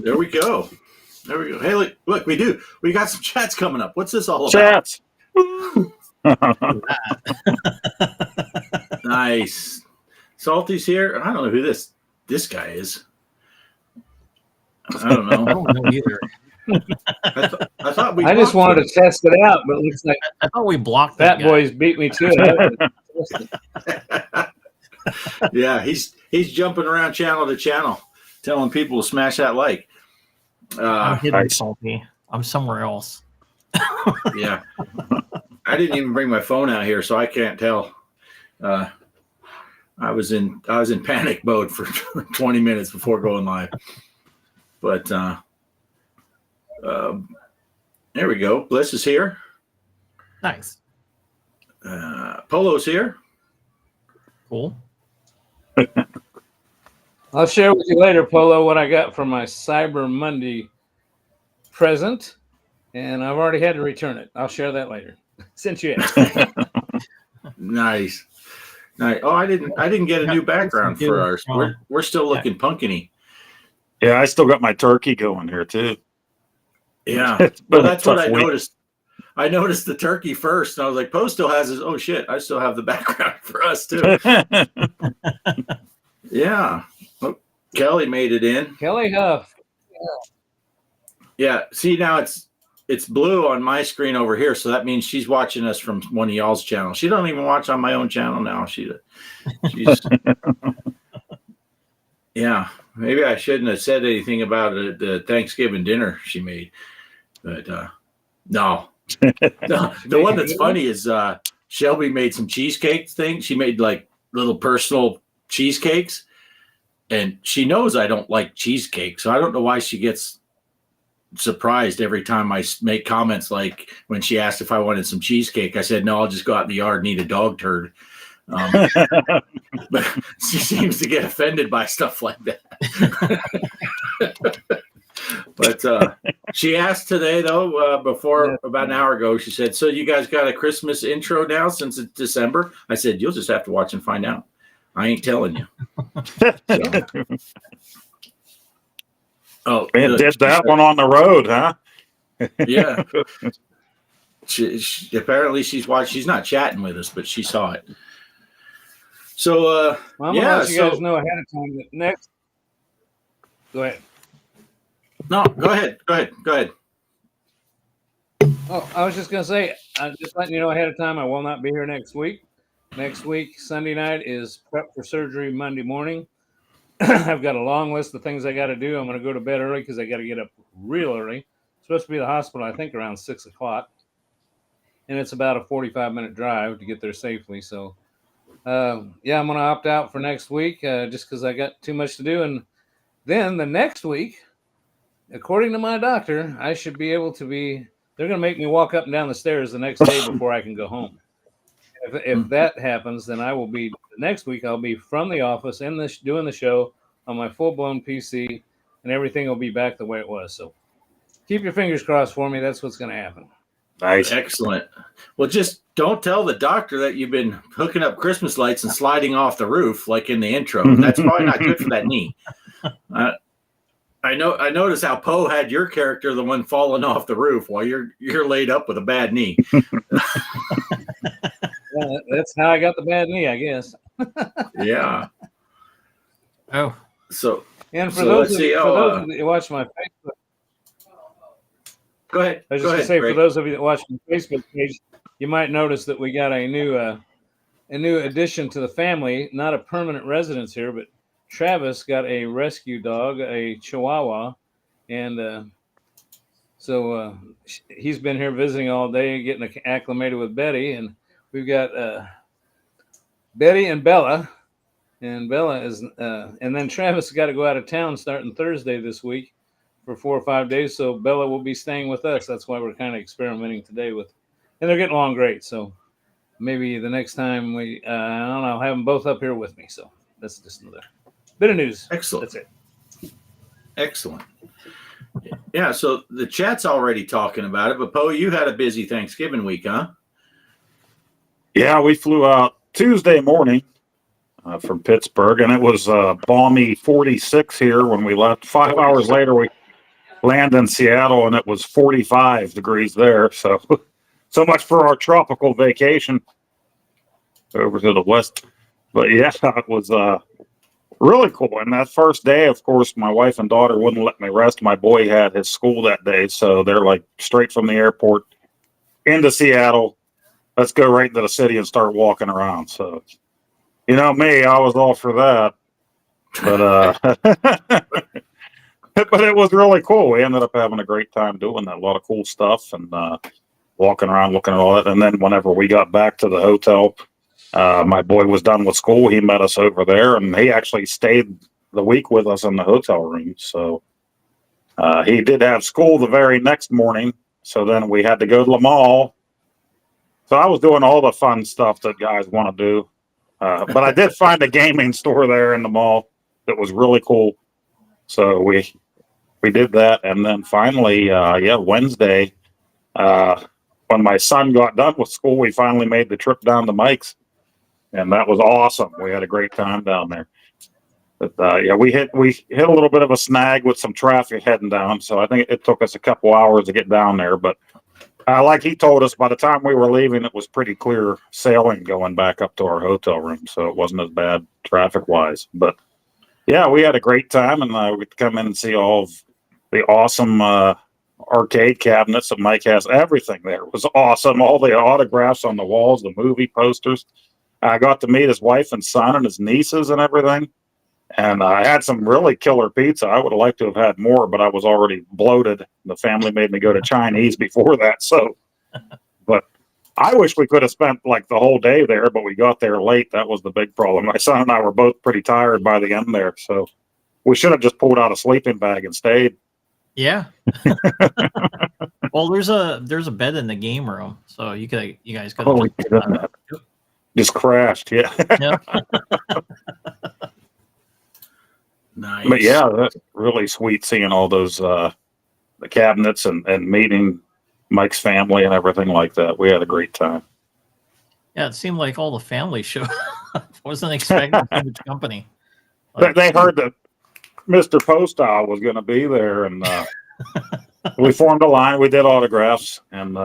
There we go. Hey, look, we got some chats coming up. What's this all about? Chats. Nice. Salty's here. I don't know who this guy is. I don't know. I don't know either. I thought we. I just wanted to test it out, but it looks like I thought we blocked Fat that guy. Boys beat me to it. Yeah, he's jumping around channel to channel, telling people to smash that like. I'm hidden, Salty. I'm somewhere else. Yeah, I didn't even bring my phone out here, so I can't tell. I was in panic mode for 20 minutes before going live, but there we go. Bliss is here. Nice. Polo's here. Cool. I'll share with you later, Polo, what I got for my Cyber Monday present, and I've already had to return it. I'll share that later, since you asked. Nice. Oh, I didn't get a new background for ours. We're still looking pumpkin-y. Yeah, I still got my turkey going here too. Yeah, well, that's what I noticed. I noticed the turkey first, and I was like, Poe still has his. Oh shit, I still have the background for us too. Yeah. Oh, Kelly made it in. Kelly Huff. Yeah. See, now it's blue on my screen over here, so that means she's watching us from one of y'all's channels. She don't even watch on my own channel now. She's yeah. Maybe I shouldn't have said anything about the Thanksgiving dinner she made, but no. The one that's funny is Shelby made some cheesecake things. She made like little personal cheesecakes, and she knows I don't like cheesecake, so I don't know why she gets surprised every time I make comments. Like when she asked if I wanted some cheesecake, I said no, I'll just go out in the yard and eat a dog turd. But she seems to get offended by stuff like that. But she asked today, though, about an hour ago, she said, so you guys got a Christmas intro now since it's December? I said, you'll just have to watch and find out. I ain't telling you. So. Oh, Man, did that one on the road, huh? Yeah. She apparently she's watched. She's not chatting with us, but she saw it. So, well, I'm gonna let you guys know ahead of time that next. Go ahead. No, go ahead. Oh, I was just gonna say, just letting you know ahead of time, I will not be here next week. Next week, Sunday night, is prep for surgery Monday morning. I've got a long list of things I got to do. I'm going to go to bed early because I got to get up real early. I'm supposed to be at the hospital, I think, around 6 o'clock. And it's about a 45-minute drive to get there safely. So, yeah, I'm going to opt out for next week just because I got too much to do. And then the next week, according to my doctor, I should be able to be – they're going to make me walk up and down the stairs the next day before I can go home. If that happens, then I will be next week. I'll be from the office doing the show on my full-blown PC, and everything will be back the way it was. So keep your fingers crossed for me. That's what's going to happen. Nice, excellent. Well, just don't tell the doctor that you've been hooking up Christmas lights and sliding off the roof like in the intro. That's probably not good for that knee. I noticed how Poe had your character, the one falling off the roof, while you're laid up with a bad knee. Well, that's how I got the bad knee, I guess. Yeah. Oh. So. And for those of you that watch my Facebook. Go ahead. I was just going to say, for those of you that watch my Facebook page, you might notice that we got a new addition to the family. Not a permanent residence here, but Travis got a rescue dog, a Chihuahua, and so he's been here visiting all day, getting acclimated with Betty, and we've got Betty and Bella, and Bella is, and then Travis got to go out of town starting Thursday this week for 4 or 5 days. So Bella will be staying with us. That's why we're kind of experimenting today with, and they're getting along great. So maybe the next time I don't know, I'll have them both up here with me. So that's just another bit of news. Excellent. That's it. Excellent. Yeah. So the chat's already talking about it, but Poe, you had a busy Thanksgiving week, huh? Yeah, we flew out Tuesday morning. from Pittsburgh, and it was balmy 46 here when we left. 5 hours later, we landed in Seattle, and it was 45 degrees there. So, so much for our tropical vacation over to the west. But yeah, it was really cool. And that first day, of course, my wife and daughter wouldn't let me rest. My boy had his school that day, so they're like straight from the airport into Seattle. Let's go right into the city and start walking around. So, you know me, I was all for that. But but it was really cool. We ended up having a great time doing that. A lot of cool stuff and walking around, looking at all that. And then whenever we got back to the hotel, my boy was done with school. He met us over there, and he actually stayed the week with us in the hotel room. So he did have school the very next morning. So then we had to go to the mall. So I was doing all the fun stuff that guys want to do. But I did find a gaming store there in the mall that was really cool. So we did that. And then finally, Wednesday, when my son got done with school, we finally made the trip down to Mike's. And that was awesome. We had a great time down there. But we hit a little bit of a snag with some traffic heading down. So I think it took us a couple hours to get down there. But like he told us, by the time we were leaving, it was pretty clear sailing going back up to our hotel room. So it wasn't as bad traffic wise. But yeah, we had a great time, and we'd come in and see all of the awesome arcade cabinets that Mike has. Everything there was awesome. All the autographs on the walls, the movie posters. I got to meet his wife and son and his nieces and everything. And I had some really killer pizza. I would have liked to have had more, but I was already bloated. The family made me go to Chinese before that. So, but I wish we could have spent like the whole day there, but we got there late. That was the big problem. My son and I were both pretty tired by the end there. So we should have just pulled out a sleeping bag and stayed. Yeah. Well, there's a bed in the game room, so you guys could just crashed. Yeah. Yeah. Nice. But yeah, that's really sweet seeing all those the cabinets and meeting Mike's family and everything like that. We had a great time. Yeah, it seemed like all the family showed up. Wasn't expecting so much company. They heard that Mr. Postal was going to be there, and we formed a line. We did autographs and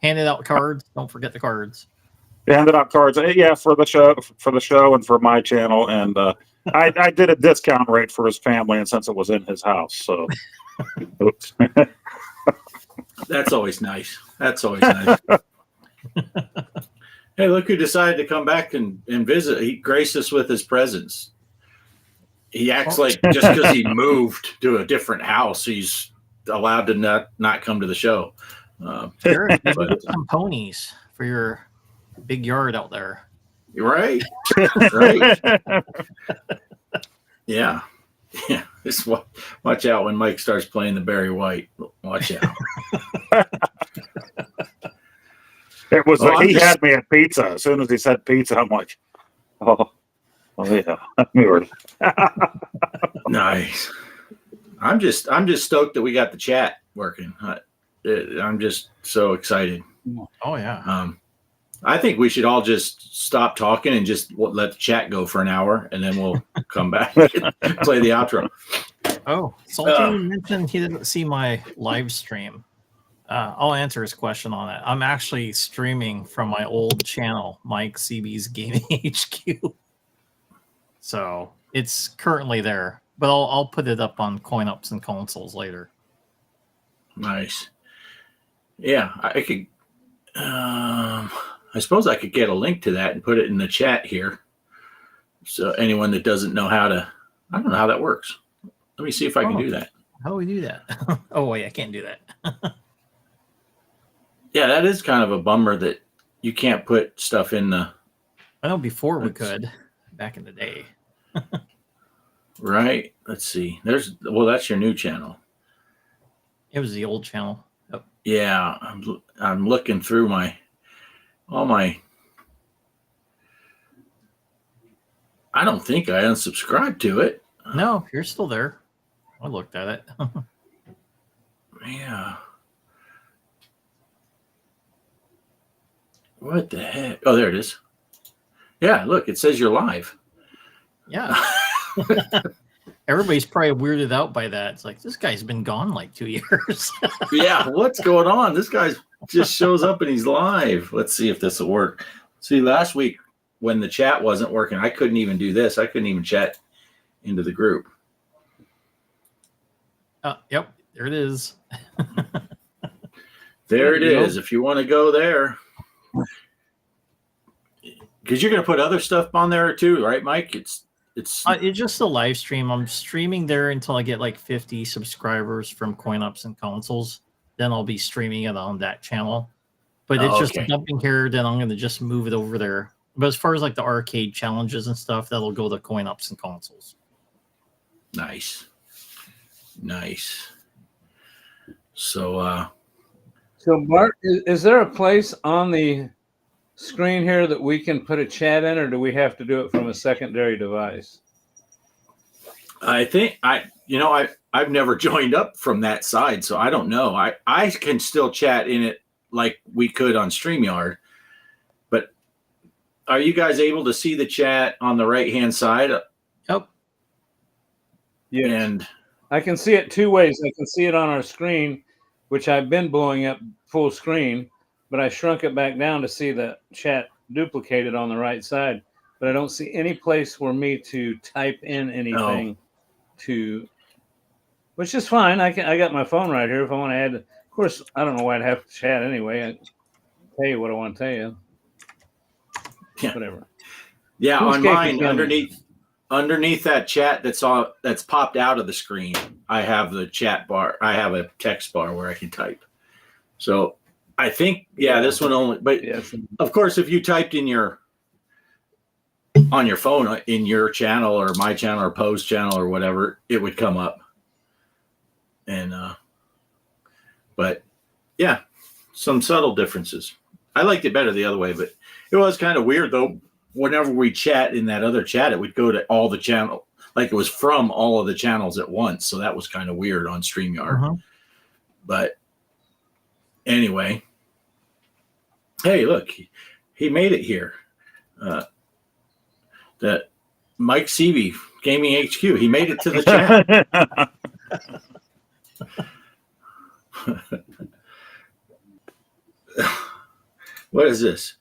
Handed out cards. Don't forget the cards. handed out cards. Yeah, for the show and for my channel. And I did a discount rate for his family, and since it was in his house, so. Oops. That's always nice. That's always nice. Hey, look who decided to come back and visit. He graced us with his presence. He acts like just because he moved to a different house, he's allowed to not come to the show. Eric, maybe get some ponies for your big yard out there. You're right. Right. Yeah. Yeah. Just watch out when Mike starts playing the Barry White. Watch out. It was he had me at pizza. As soon as he said pizza, I'm like, oh yeah. Nice. I'm just stoked that we got the chat working. I'm just so excited. Oh yeah. I think we should all just stop talking and just let the chat go for an hour, and then we'll come back and play the outro. Oh, Salty mentioned he didn't see my live stream. I'll answer his question on that. I'm actually streaming from my old channel, Mike CB's Gaming HQ. So it's currently there, but I'll put it up on Coin Ups and Consoles later. Nice. Yeah, I could. I suppose I could get a link to that and put it in the chat here. So anyone that doesn't know how to, I don't know how that works. Let me see if I can do that. How do we do that? Oh wait, I can't do that. Yeah, that is kind of a bummer that you can't put stuff in the. I know before we could, back in the day. Right. Let's see. That's your new channel. It was the old channel. Oh. Yeah, I'm looking through all my. I don't think I unsubscribed to it. No, you're still there. I looked at it. Yeah. What the heck? Oh, there it is. Yeah, look, it says you're live. Yeah. Everybody's probably weirded out by that. It's like, this guy's been gone like 2 years. Yeah, what's going on? This guy just shows up and he's live. Let's see if this will work. See, last week when the chat wasn't working, I couldn't even do this. I couldn't even chat into the group. Yep, there it is. There it is. If you want to go there. Because you're going to put other stuff on there too, right, Mike? It's just a live stream. I'm streaming there until I get like 50 subscribers from CoinUps and Consoles. Then I'll be streaming it on that channel. But it's just dumping here. Then I'm going to just move it over there. But as far as like the arcade challenges and stuff, that'll go to CoinUps and Consoles. Nice. So, Bart, is there a place on the screen here that we can put a chat in, or do we have to do it from a secondary device? I think I've never joined up from that side, so I don't know. I can still chat in it like we could on StreamYard, but are you guys able to see the chat on the right-hand side? Yep. Yeah. And I can see it two ways. I can see it on our screen, which I've been blowing up full screen, but I shrunk it back down to see the chat duplicated on the right side. But I don't see any place for me to type in anything which is fine. I got my phone right here if I want to add. Of course, I don't know why I'd have to chat anyway. I tell you what I want to tell you. Yeah. Whatever. Yeah, on mine, underneath that chat that's popped out of the screen, I have the chat bar. I have a text bar where I can type. So I think, this one only. But of course, if you typed in on your phone in your channel or my channel or Poe's channel or whatever, it would come up. And but yeah, some subtle differences. I liked it better the other way, but it was kind of weird though. Whenever we chat in that other chat, it would go to all the channel, like it was from all of the channels at once. So that was kind of weird on StreamYard. But anyway, hey, look, he made it here. That Mike Seavey, Gaming HQ, he made it to the chat. What is this?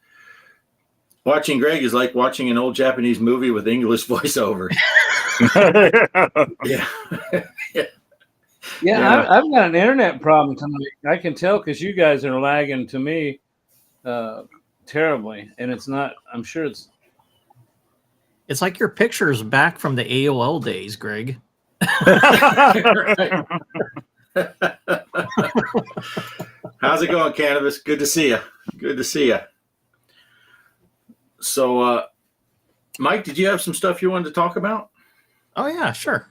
Watching Greg is like watching an old Japanese movie with English voiceover. Yeah, I've got an internet problem tonight. I can tell because you guys are lagging to me terribly, and it's not. I'm sure it's like your picture's back from the AOL days, Greg. How's it going, Cannabis? Good to see you. So, Mike, did you have some stuff you wanted to talk about? Oh, yeah, sure.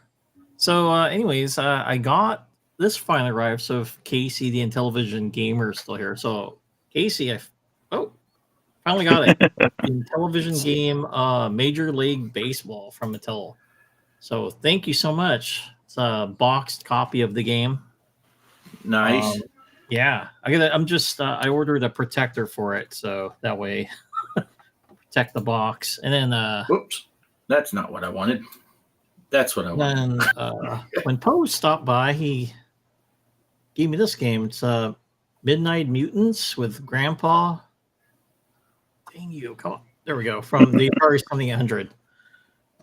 So, anyways, I got this finally arrived. So, if Casey, the Intellivision gamer, is still here. So, Casey, finally got it. The Intellivision game, Major League Baseball from Mattel. So, thank you so much. It's a boxed copy of the game. Nice. Yeah, I ordered a protector for it, so that way protect the box. And then whoops, that's not what I wanted. That's what I wanted. Then when Poe stopped by, he gave me this game. It's Midnight Mutants with Grandpa. Dang you! Come on, there we go. From the Atari 7800.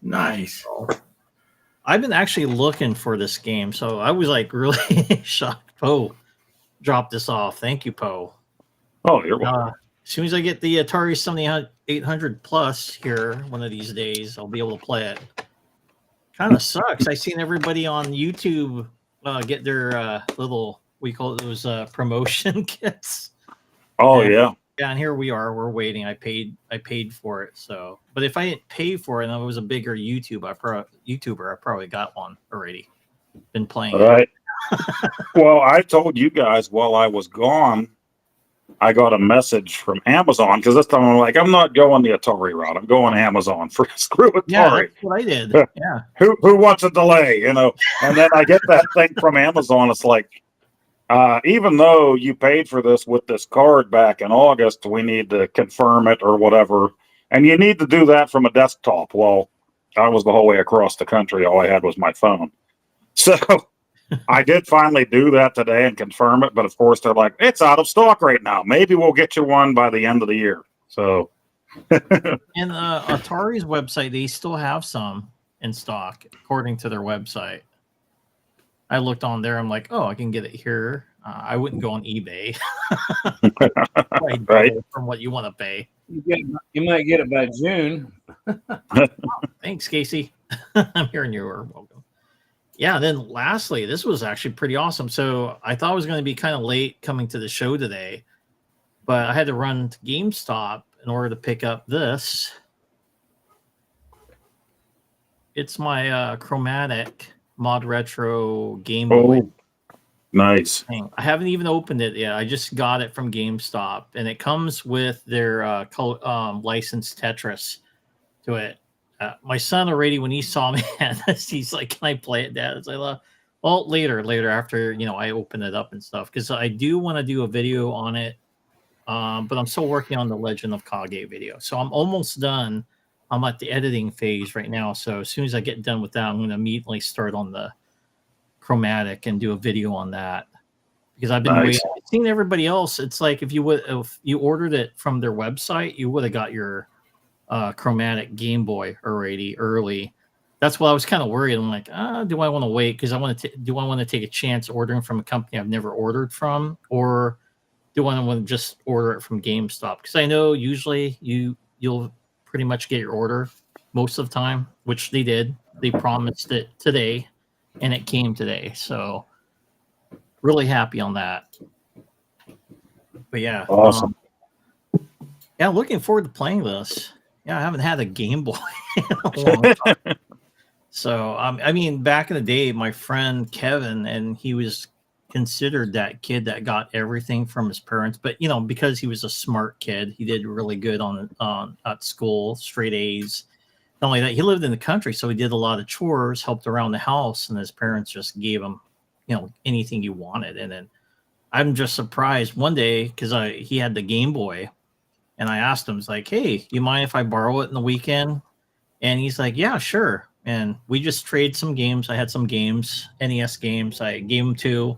Nice. I've been actually looking for this game, so I was like really shocked. Poe dropped this off. Thank you, Poe. Oh, you're welcome. As soon as I get the Atari 7800 Plus here one of these days, I'll be able to play it. Kind of sucks. I seen everybody on YouTube get their little, we call it those promotion kits. Oh, yeah. Yeah, and here we are. We're waiting. I paid for it. So, but if I didn't pay for it and I was a bigger YouTuber, I probably got one already. Been playing. All right. Well, I told you guys while I was gone, I got a message from Amazon because this time I'm like, I'm not going the Atari route. I'm going Amazon for screw Atari. Yeah, that's what I did. Yeah. Who wants a delay? And then I get that thing from Amazon. It's like, even though you paid for this with this card back in August, we need to confirm it or whatever. And you need to do that from a desktop. Well, I was the whole way across the country. All I had was my phone. So I did finally do that today and confirm it. But of course, they're like, it's out of stock right now. Maybe we'll get you one by the end of the year. So. And Atari's website, they still have some in stock, according to their website. I looked on there. I'm like, oh, I can get it here. I wouldn't go on eBay. Right. From what you want to pay. You might get it by June. Thanks, Casey. I'm hearing you are welcome. Yeah, and then lastly, this was actually pretty awesome. So I thought I was going to be kind of late coming to the show today, but I had to run to GameStop in order to pick up this. It's my Chromatic Mod Retro Game Boy. Oh, nice. Thing. I haven't even opened it yet. I just got it from GameStop, and it comes with their licensed Tetris to it. My son already, when he saw me at this, he's like, "Can I play it, Dad?" It's like, well, later after I open it up and stuff, because I do want to do a video on it, but I'm still working on the Legend of Kage video, so I'm almost done. I'm at the editing phase right now, so as soon as I get done with that, I'm going to immediately start on the Chromatic and do a video on that, because I've been waiting. I've seen everybody else. It's like if you ordered it from their website, you would have got your Chromatic Game Boy already early. That's why I was kind of worried. I'm like, do I want to wait? Because I want to take a chance ordering from a company I've never ordered from, or do I want to just order it from GameStop? Because I know usually you'll pretty much get your order most of the time, which they did. They promised it today, and it came today. So really happy on that. But yeah, awesome. Yeah, looking forward to playing this. Yeah, I haven't had a Game Boy in a long time. So I mean, back in the day, my friend Kevin, and he was considered that kid that got everything from his parents, but because he was a smart kid, he did really good at school, straight A's. Not only that, he lived in the country, so he did a lot of chores, helped around the house, and his parents just gave him anything he wanted. And then I'm just surprised one day, because he had the Game Boy, and I asked him, "It's like, hey, you mind if I borrow it in the weekend?" And he's like, "Yeah, sure." And we just traded some games. I had some games, NES games. I gave him 2,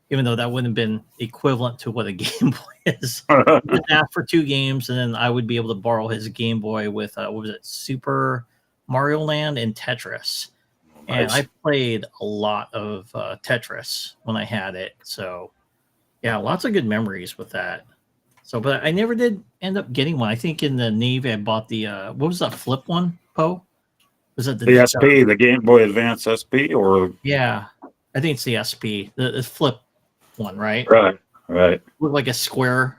even though that wouldn't have been equivalent to what a Game Boy is. Just ask for 2 games, and then I would be able to borrow his Game Boy with, what was it, Super Mario Land and Tetris. And I played a lot of Tetris when I had it. So, yeah, lots of good memories with that. So, but I never did end up getting one. I think in the Navy I bought the, what was that flip one, Poe? Was it the SP, the Game Boy Advance SP, or? Yeah, I think it's the SP, the flip one, right? Right. Looked like a square.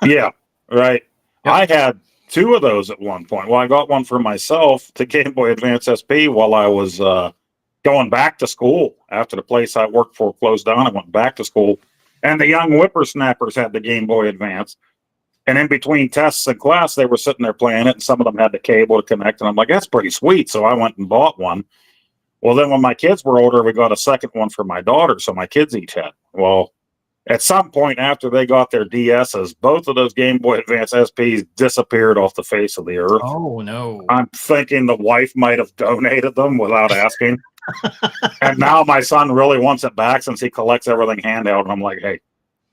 Yeah, right. Yep. I had 2 of those at one point. Well, I got one for myself, the Game Boy Advance SP, while I was going back to school. After the place I worked for closed down, I went back to school. And the young whippersnappers had the Game Boy Advance. And in between tests and class, they were sitting there playing it, and some of them had the cable to connect. And I'm like, that's pretty sweet. So I went and bought one. Well, then when my kids were older, we got a second one for my daughter. So my kids each had. Well, at some point after they got their DSs, both of those Game Boy Advance SPs disappeared off the face of the earth. Oh, no. I'm thinking the wife might have donated them without asking. And now my son really wants it back since he collects everything handheld. And I'm like, hey,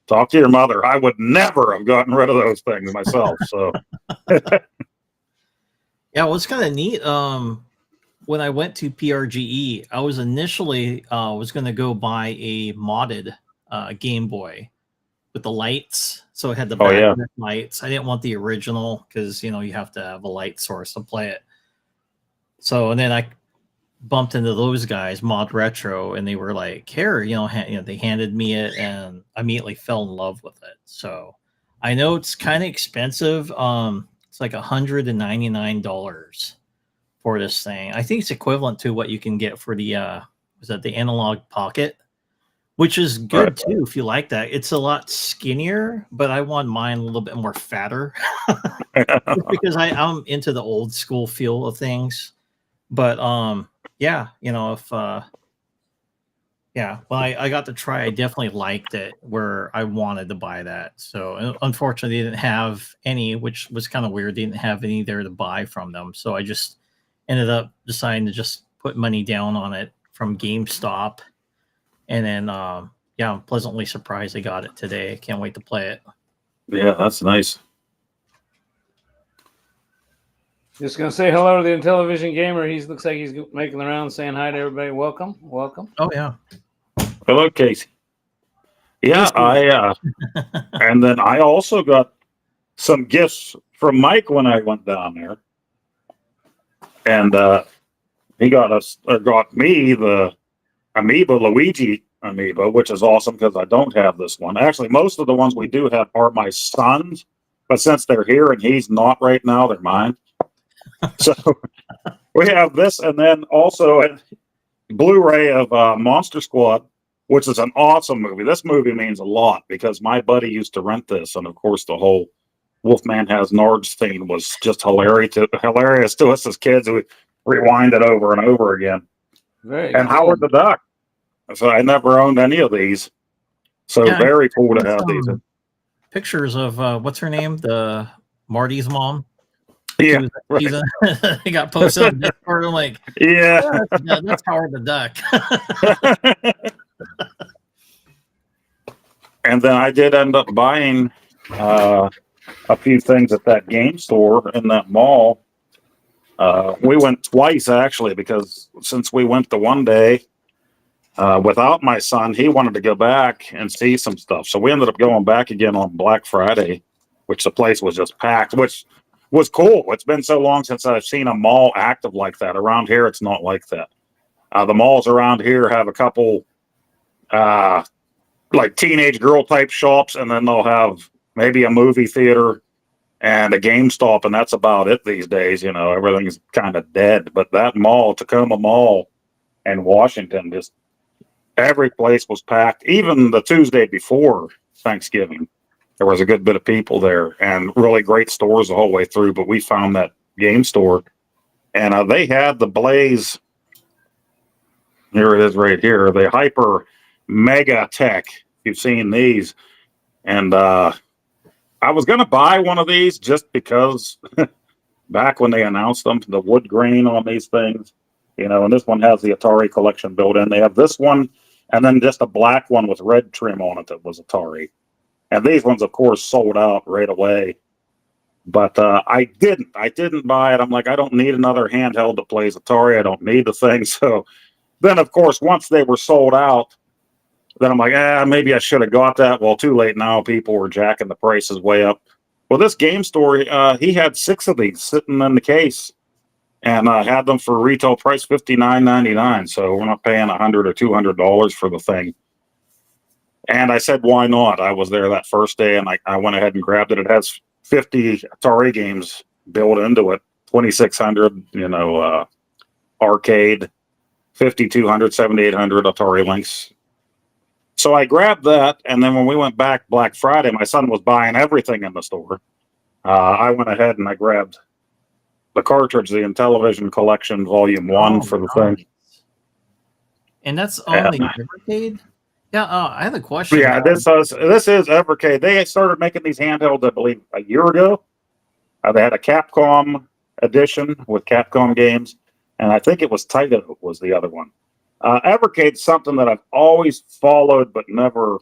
talk to your mother. I would never have gotten rid of those things myself. So, yeah, well, it's kind of neat. When I went to PRGE, I was initially was going to go buy a modded Game Boy with the lights. So it had the back lights. I didn't want the original because you have to have a light source to play it. So and then I bumped into those guys, Mod Retro, and they were like, "Here, they handed me it, and I immediately fell in love with it." So I know it's kind of expensive. It's like $199 for this thing. I think it's equivalent to what you can get for the the Analog Pocket, which is good too if you like that. It's a lot skinnier, but I want mine a little bit more fatter because I'm into the old school feel of things. But yeah, if Yeah, well, I got to try. I definitely liked it where I wanted to buy that. So unfortunately, they didn't have any, which was kind of weird. They didn't have any there to buy from them. So I just ended up deciding to just put money down on it from GameStop. And then, yeah, I'm pleasantly surprised I got it today. I can't wait to play it. Yeah, that's nice. Just gonna say hello to the Intellivision gamer. He looks like he's making the rounds, saying hi to everybody. Welcome. Oh, yeah. Hello, Casey. Yeah, and then I also got some gifts from Mike when I went down there, and he got me the Luigi amiibo, which is awesome because I don't have this one. Actually, most of the ones we do have are my son's, but since they're here and he's not right now, they're mine. So we have this, and then also a Blu-ray of Monster Squad, which is an awesome movie. This movie means a lot because my buddy used to rent this, and of course the whole Wolfman Has Nards thing was just hilarious to us as kids. We rewind it over and over again. Very and cool. Howard the Duck. So I never owned any of these. So Yeah, very cool to have these. Pictures of what's her name? The Marty's mom. Yeah, She's they got posted on Discord. I'm like, yeah. That's Howard the Duck. And then I did end up buying a few things at that game store in that mall. We went twice actually because since we went the one day without my son, he wanted to go back and see some stuff. So we ended up going back again on Black Friday, which the place was just packed, which was cool. It's been so long since I've seen a mall active like that. Around here, it's not like that. The malls around here have a couple like teenage girl type shops, and then they'll have maybe a movie theater and a GameStop, and that's about it these days. You know, everything's kind of dead. But that mall, Tacoma Mall in Washington, just every place was packed. Even the Tuesday before Thanksgiving, there was a good bit of people there, and really great stores the whole way through. But we found that game store, and they had the Blaze. Here it is right here. The Hyper Mega Tech. You've seen these. And I was going to buy one of these just because back when they announced them, the wood grain on these things, you know, and this one has the Atari collection built in. They have this one and then just a black one with red trim on it that was Atari. And these ones, of course, sold out right away. But I didn't buy it. I'm like, I don't need another handheld that plays Atari. I don't need the thing. So then, of course, once they were sold out, then I'm like, maybe I should have got that. Well, too late now. People were jacking the prices way up. Well, this game store, he had 6 of these sitting in the case, and I had them for retail price $59.99. So we're not paying $100 or $200 for the thing. And I said, why not? I was there that first day, and I went ahead and grabbed it. It has 50 Atari games built into it, 2600, arcade, 5200, 7800 Atari Lynx. So I grabbed that, and then when we went back Black Friday, my son was buying everything in the store. I went ahead and I grabbed the cartridge, the Intellivision Collection Volume 1 for the thing. And that's on the Evercade? Yeah, I have a question. Yeah, this is Evercade. They started making these handhelds, I believe, a year ago. They had a Capcom edition with Capcom games, and I think it was Taito was the other one. Evercade's something that I've always followed but never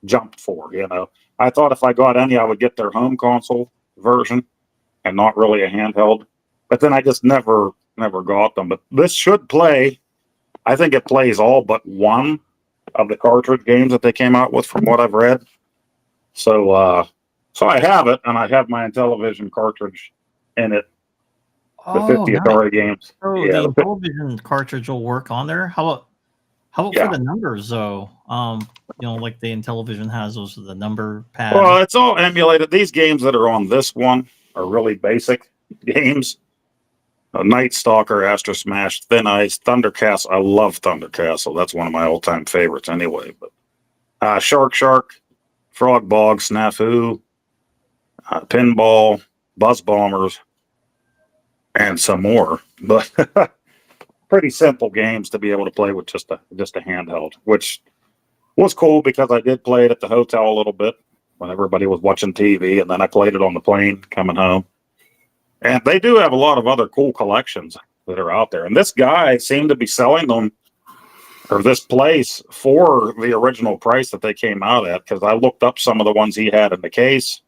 jumped for. You know, I thought if I got any, I would get their home console version and not really a handheld. But then I just never got them. But this should play. I think it plays all but one of the cartridge games that they came out with, from what I've read. So I have it, and I have my Intellivision cartridge in it. The 50 Atari games. So Yeah, the Intellivision cartridge will work on there. How about for the numbers though? Like the Intellivision has those with the number pad. Well, it's all emulated. These games that are on this one are really basic games. Night Stalker, Astro Smash, Thin Ice, Thunder Castle. I love Thunder Castle. That's one of my all-time favorites anyway. But Shark, Frog Bog, Snafu, Pinball, Buzz Bombers, and some more. But pretty simple games to be able to play with just a handheld, which was cool because I did play it at the hotel a little bit when everybody was watching TV, and then I played it on the plane coming home. And they do have a lot of other cool collections that are out there. And this guy seemed to be selling them, or this place, for the original price that they came out at, because I looked up some of the ones he had in the case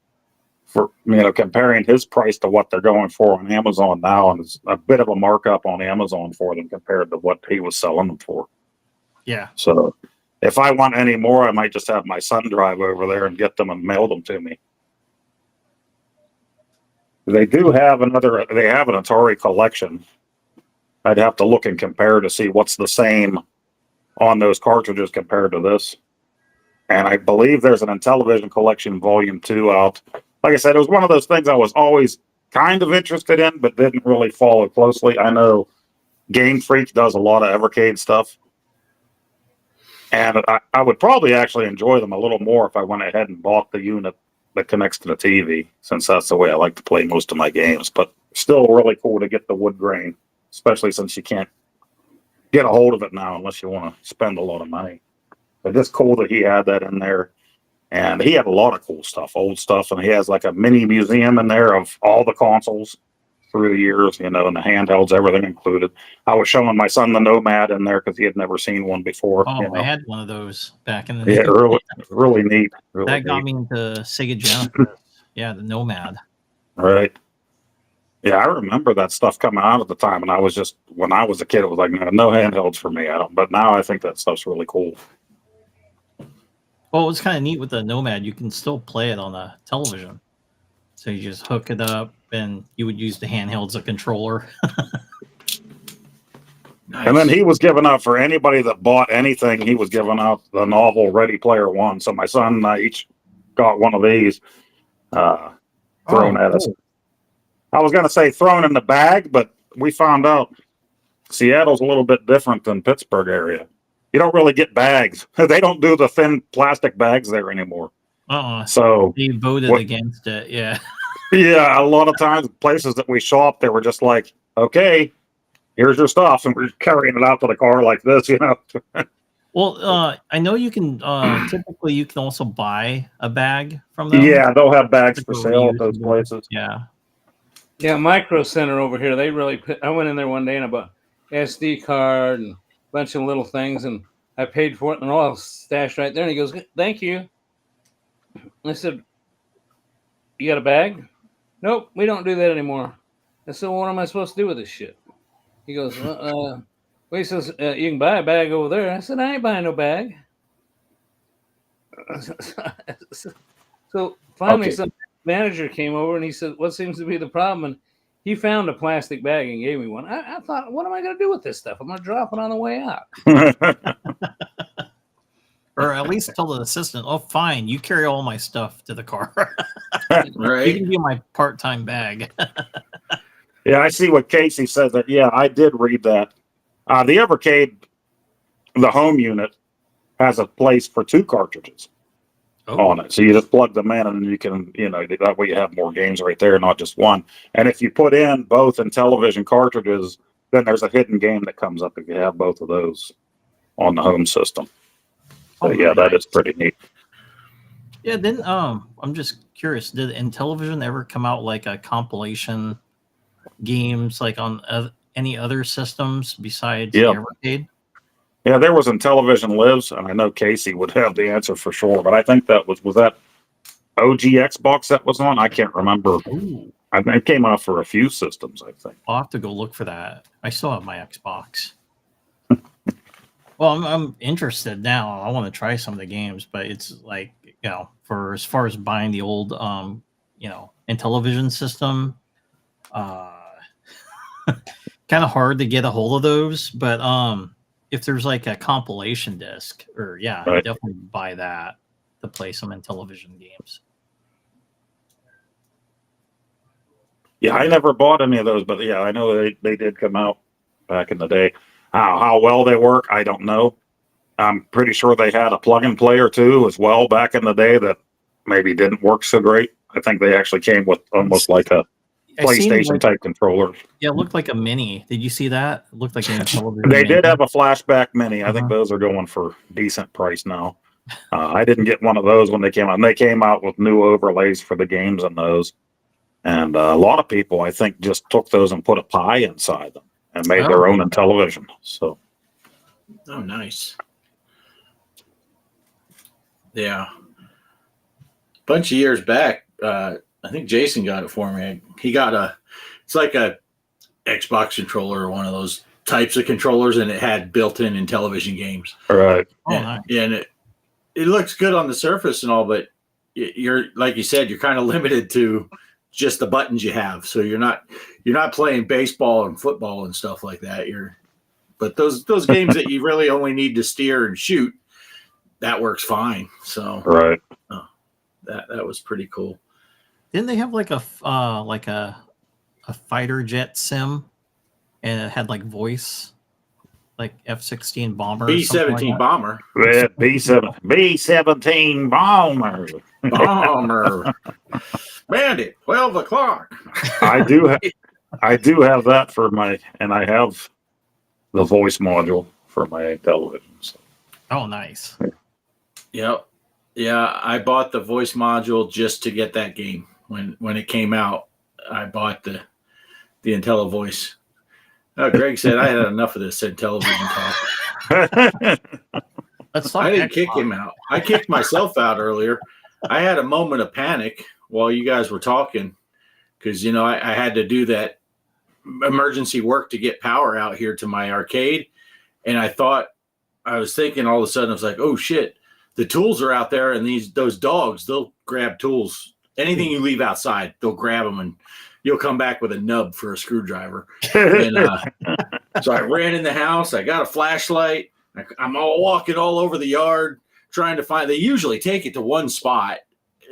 for, comparing his price to what they're going for on Amazon now, and it's a bit of a markup on Amazon for them compared to what he was selling them for. Yeah. So if I want any more, I might just have my son drive over there and get them and mail them to me. They do have an Atari collection. I'd have to look and compare to see what's the same on those cartridges compared to this. And I believe there's an Intellivision collection volume 2 out. Like I said, it was one of those things I was always kind of interested in, but didn't really follow closely. I know Game Freak does a lot of Evercade stuff. And I would probably actually enjoy them a little more if I went ahead and bought the unit that connects to the TV, since that's the way I like to play most of my games. But still really cool to get the wood grain, especially since you can't get a hold of it now unless you want to spend a lot of money. But it's cool that he had that in there. And he had a lot of cool stuff, old stuff. And he has like a mini museum in there of all the consoles through the years, and the handhelds, everything included. I was showing my son the Nomad in there because he had never seen one before. Oh, I had one of those back in the day. Yeah, really neat. Really got me into Sega Genesis. Yeah, the Nomad. Right. Yeah, I remember that stuff coming out at the time, and I was just, when I was a kid, it was like, no handhelds for me. But now I think that stuff's really cool. Well, it was kind of neat with the Nomad. You can still play it on the television. So you just hook it up, and you would use the handheld as a controller. Nice. And then he was giving out, for anybody that bought anything, he was giving out the novel Ready Player One. So my son and I each got one of these thrown at us. I was going to say thrown in the bag, but we found out Seattle's a little bit different than Pittsburgh area. You don't really get bags. They don't do the thin plastic bags there anymore. So they voted against it. Yeah. Yeah, a lot of times places that we shop, they were just like, okay, here's your stuff, and we're carrying it out to the car like this, Well, I know you can typically you can also buy a bag from them. Yeah, they'll have bags for sale at those places. Yeah. Yeah, Micro Center over here, they really I went in there one day and I bought SD card and a bunch of little things, and I paid for it, and all stashed right there. And he goes, "Thank you." I said, "You got a bag?" "Nope, we don't do that anymore." I said, "Well, what am I supposed to do with this shit?" He goes, well, he says, "You can buy a bag over there." I said, "I ain't buying no bag." So finally, some manager came over and he said, "What seems to be the problem?" And he found a plastic bag and gave me one. I thought, what am I going to do with this stuff? I'm going to drop it on the way out. Or at least tell the assistant, "Oh, fine, you carry all my stuff to the car." Right. You can be my part-time bag. Yeah, I see what Casey says. That yeah, I did read that. The Evercade, the home unit, has a place for 2 cartridges on it. So you just plug them in, and you can, that way you have more games right there, not just one. And if you put in both Intellivision cartridges, then there's a hidden game that comes up if you have both of those on the home system. So yeah, that is pretty neat. Yeah, then I'm just curious, did Intellivision ever come out like a compilation games like on any other systems besides the Evercade? Yeah, there was Intellivision Lives, and I know Casey would have the answer for sure, but I think that was that OG Xbox that was on? I can't remember. Ooh. It came out for a few systems, I think. I'll have to go look for that. I still have my Xbox. Well, I'm interested now. I want to try some of the games, but it's like, for as far as buying the old, Intellivision system, kind of hard to get a hold of those. But if there's like a compilation disc, I'd definitely buy that to play some Intellivision games. Yeah, I never bought any of those, but yeah, I know they did come out back in the day. How well they work, I don't know. I'm pretty sure they had a plug-and play or two as well back in the day that maybe didn't work so great. I think they actually came with almost like a I seen, PlayStation like, type controller. yeah, it looked like a mini. Did you see that? It looked like a television. They did mini. have a flashback mini. I think Uh-huh. those are going for decent price now. I didn't get one of those when they came out. And they came out with new overlays for the games on those. And a lot of people, I think, just took those and put a Pi inside them and made their Oh. own in television. So, Oh, nice. Yeah. A bunch of years back, I think Jason got it for me. He got it's like a Xbox controller or one of those types of controllers, and it had built-in Intellivision games. right. Oh, and, nice. and it looks good on the surface and all, but you're, like you said, you're kind of limited to just the buttons you have. So you're not playing baseball and football and stuff like that. But those games that you really only need to steer and shoot, that works fine. So Right. that was pretty cool. Didn't they have like a fighter jet sim, and it had like voice, like F-16 bomber, or something like B-17 that? bomber. B-17 bomber. Bomber. Bandit, 12 o'clock. I do have that for and I have the voice module for my television. So. Oh, nice. Yep. Yeah, I bought the voice module just to get that game. When it came out, I bought the IntelliVoice. Greg said I had enough of this Intellivision talk. Let's talk I didn't Xbox. kick him out. I kicked myself out earlier. I had a moment of panic while you guys were talking because, I had to do that emergency work to get power out here to my arcade. And I was thinking all of a sudden, I was like, oh, shit, the tools are out there. And those dogs, they'll grab tools. Anything you leave outside, they'll grab them and you'll come back with a nub for a screwdriver. And so I ran in the house. I got a flashlight. I'm all walking all over the yard trying to find. They usually take it to one spot.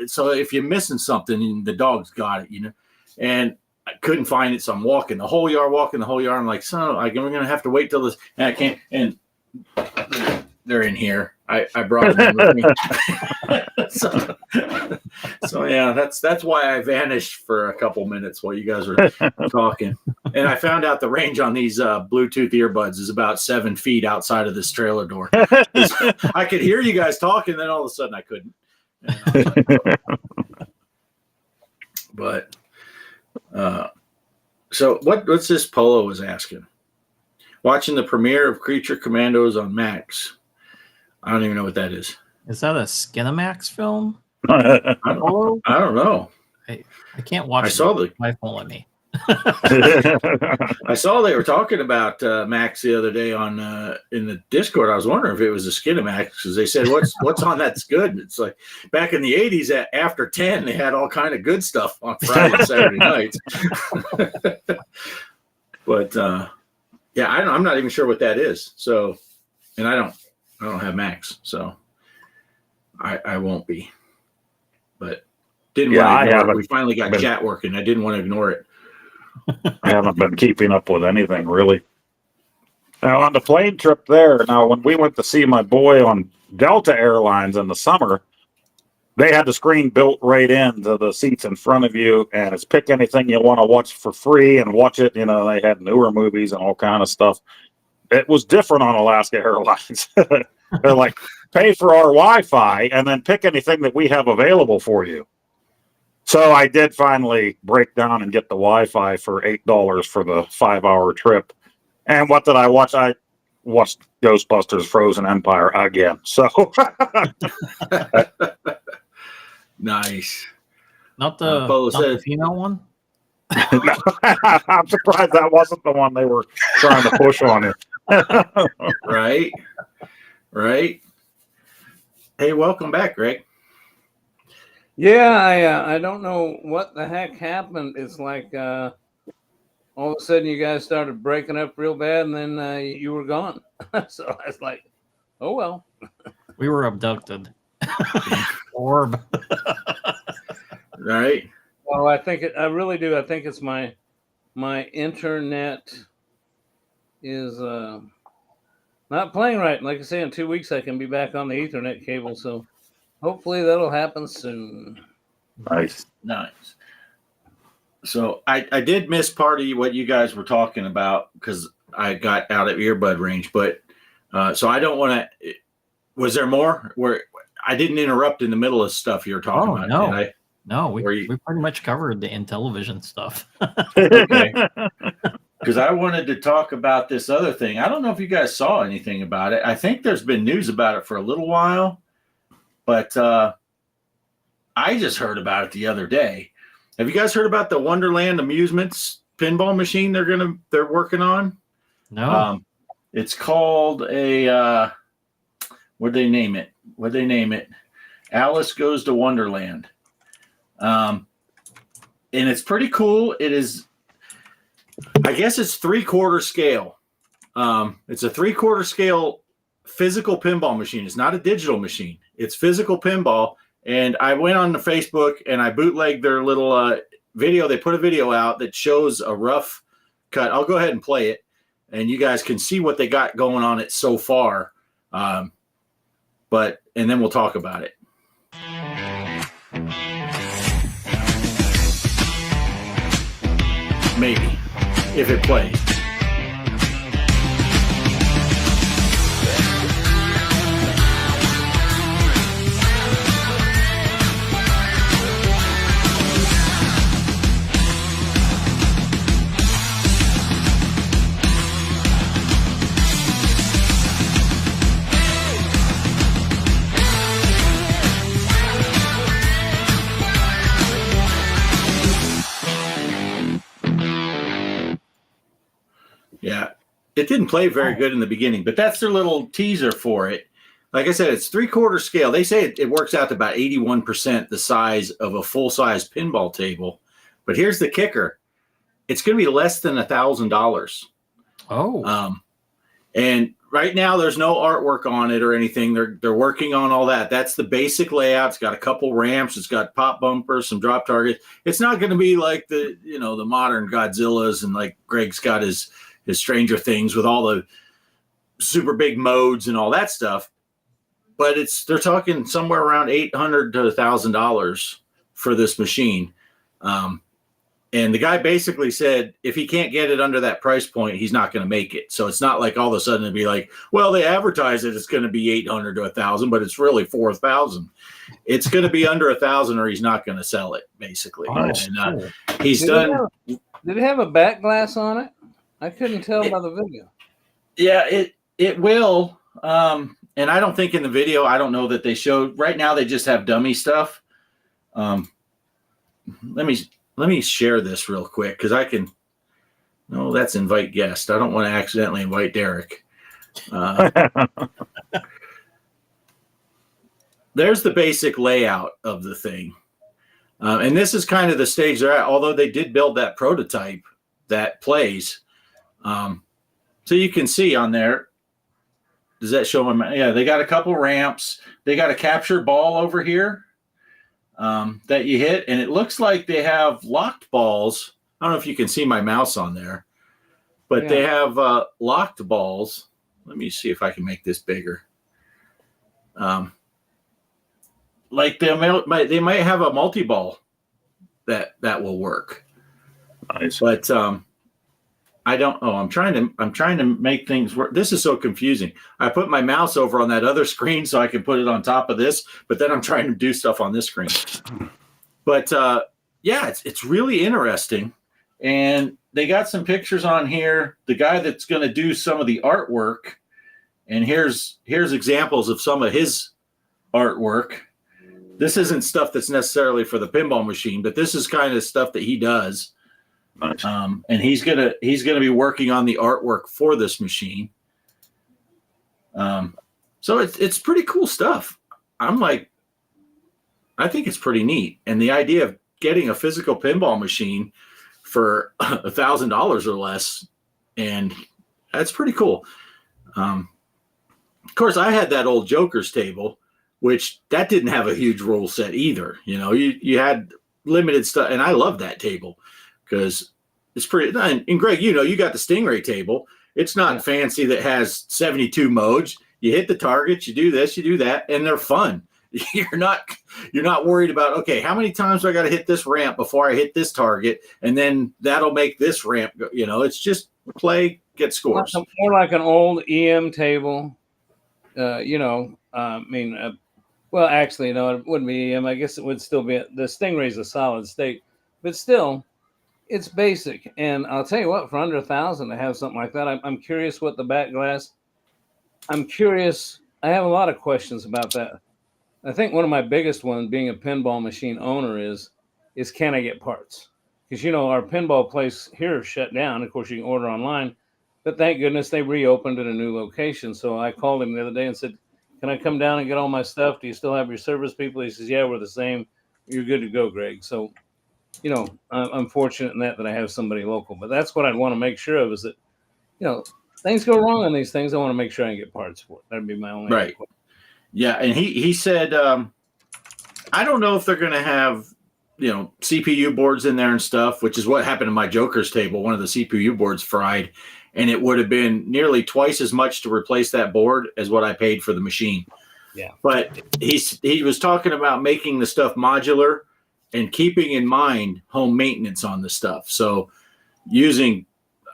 So if you're missing something, the dog's got it, And I couldn't find it, so I'm walking the whole yard. I'm like, we're gonna have to wait till this. And I can't. And they're in here. I brought them with me. so yeah, that's why I vanished for a couple minutes while you guys were talking. And I found out the range on these Bluetooth earbuds is about 7 feet outside of this trailer door. I could hear you guys talking, then all of a sudden I couldn't. And I was like, oh. But so what's this Polo was asking? Watching the premiere of Creature Commandos on Max. I don't even know what that is. Is that a Skinamax film? I don't know. I can't watch. I saw my phone let me. I saw they were talking about Max the other day on in the Discord. I was wondering if it was a Skinamax because they said what's on that's good. And it's like back in the 80s after 10 they had all kind of good stuff on Friday and Saturday nights. But yeah, I'm not even sure what that is. So, and I don't have Max, so I won't be. But didn't want to ignore it. We finally got chat working. I didn't want to ignore it. I haven't been keeping up with anything really. Now on the plane trip there, when we went to see my boy on Delta Airlines in the summer, they had the screen built right into the seats in front of you, and it's pick anything you want to watch for free and watch it. They had newer movies and all kind of stuff. It was different on Alaska Airlines. They're like, pay for our Wi-Fi and then pick anything that we have available for you. So I did finally break down and get the Wi-Fi for $8 for the 5-hour trip. And what did I watch? I watched Ghostbusters Frozen Empire again. So nice. Not the female one? I'm surprised that wasn't the one they were trying to push on it. Right. Hey, welcome back, Greg. Yeah, I don't know what the heck happened. It's like all of a sudden you guys started breaking up real bad, and then you were gone. So I was like, oh well. We were abducted. Orb. Right. Well, I really do. I think it's my internet is not playing right. Like I say, in 2 weeks I can be back on the Ethernet cable. So hopefully that'll happen soon. Nice. So I did miss part of what you guys were talking about because I got out of earbud range. But so I don't want to. Was there more? Where I didn't interrupt in the middle of stuff you were talking about? No. Did I? No, we pretty much covered the Intellivision stuff. Okay. Because I wanted to talk about this other thing. I don't know if you guys saw anything about it. I think there's been news about it for a little while, but I just heard about it the other day. Have you guys heard about the Wonderland Amusements pinball machine they're working on? No. It's called a what'd they name it? Alice Goes to Wonderland. And it's pretty cool. It is, I guess it's 3/4 scale. It's a 3/4 scale physical pinball machine. It's not a digital machine. It's physical pinball. And I went on the Facebook and I bootlegged their little video. They put a video out that shows a rough cut. I'll go ahead and play it, and you guys can see what they got going on it so far. And then we'll talk about it. Maybe, if it plays. Yeah, it didn't play very good in the beginning, but that's their little teaser for it. Like I said, it's 3/4 scale. They say it works out to about 81% the size of a full-size pinball table. But here's the kicker. It's going to be less than $1,000. Oh. And right now there's no artwork on it or anything. They're working on all that. That's the basic layout. It's got a couple ramps. It's got pop bumpers, some drop targets. It's not going to be like the modern Godzillas and like Greg's got his Stranger Things with all the super big modes and all that stuff. But they're talking somewhere around $800 to $1,000 for this machine. And the guy basically said if he can't get it under that price point, he's not going to make it. So it's not like all of a sudden it'd be like, well, they advertise it's going to be $800 to $1,000, but it's really $4,000. It's going to be under $1,000 or he's not going to sell it, basically. Nice. And he's done. Did it have a back glass on it? I couldn't tell by the video. Yeah, it will. And I don't think in the video, I don't know that they showed. Right now, they just have dummy stuff. Let me share this real quick because I can. No, that's invite guest. I don't want to accidentally invite Derek. There's the basic layout of the thing. And this is kind of the stage they're at, although they did build that prototype that plays. So you can see on there, does that show them? Yeah, they got a couple ramps. They got a capture ball over here that you hit, and it looks like they have locked balls. I don't know if you can see my mouse on there, but they have locked balls. Let me see if I can make this bigger. Like they might have a multi-ball that will work. Nice. But I don't know. I'm trying to make things work. This is so confusing. I put my mouse over on that other screen so I can put it on top of this, but then I'm trying to do stuff on this screen. But yeah, it's really interesting. And they got some pictures on here. The guy that's going to do some of the artwork, and here's examples of some of his artwork. This isn't stuff that's necessarily for the pinball machine, but this is kind of stuff that he does. Nice. And he's gonna be working on the artwork for this machine. So it's pretty cool stuff. I think it's pretty neat. And the idea of getting a physical pinball machine for $1,000 or less, and that's pretty cool. Of course, I had that old Joker's table, which that didn't have a huge rule set either. You had limited stuff, and I love that table. Because it's pretty, and Greg, you got the Stingray table. It's not fancy that has 72 modes. You hit the targets, you do this, you do that, and they're fun. you're not worried about, okay, how many times do I got to hit this ramp before I hit this target, and then that'll make this ramp go, it's just play, get scores. More like an old EM table. Well, actually, no, it wouldn't be EM. I guess it would still be the Stingray's a solid state, but still, it's basic. And I'll tell you what, for under $1,000 to have something like that, I'm curious what the back glass. I'm curious. I have a lot of questions about that. I think one of my biggest ones, being a pinball machine owner, is can I get parts? Because our pinball place here shut down. Of course, you can order online, but thank goodness they reopened at a new location. So I called him the other day and said, "Can I come down and get all my stuff? Do you still have your service people?" He says, "Yeah, we're the same. You're good to go, Greg." So, I'm fortunate in that I have somebody local. But that's what I'd want to make sure of, is that, things go wrong on these things. I want to make sure I can get parts for it. That'd be my only right. Yeah, and he said, I don't know if they're going to have, CPU boards in there and stuff, which is what happened to my Joker's table. One of the CPU boards fried, and it would have been nearly twice as much to replace that board as what I paid for the machine. Yeah. But he was talking about making the stuff modular and keeping in mind home maintenance on the stuff. So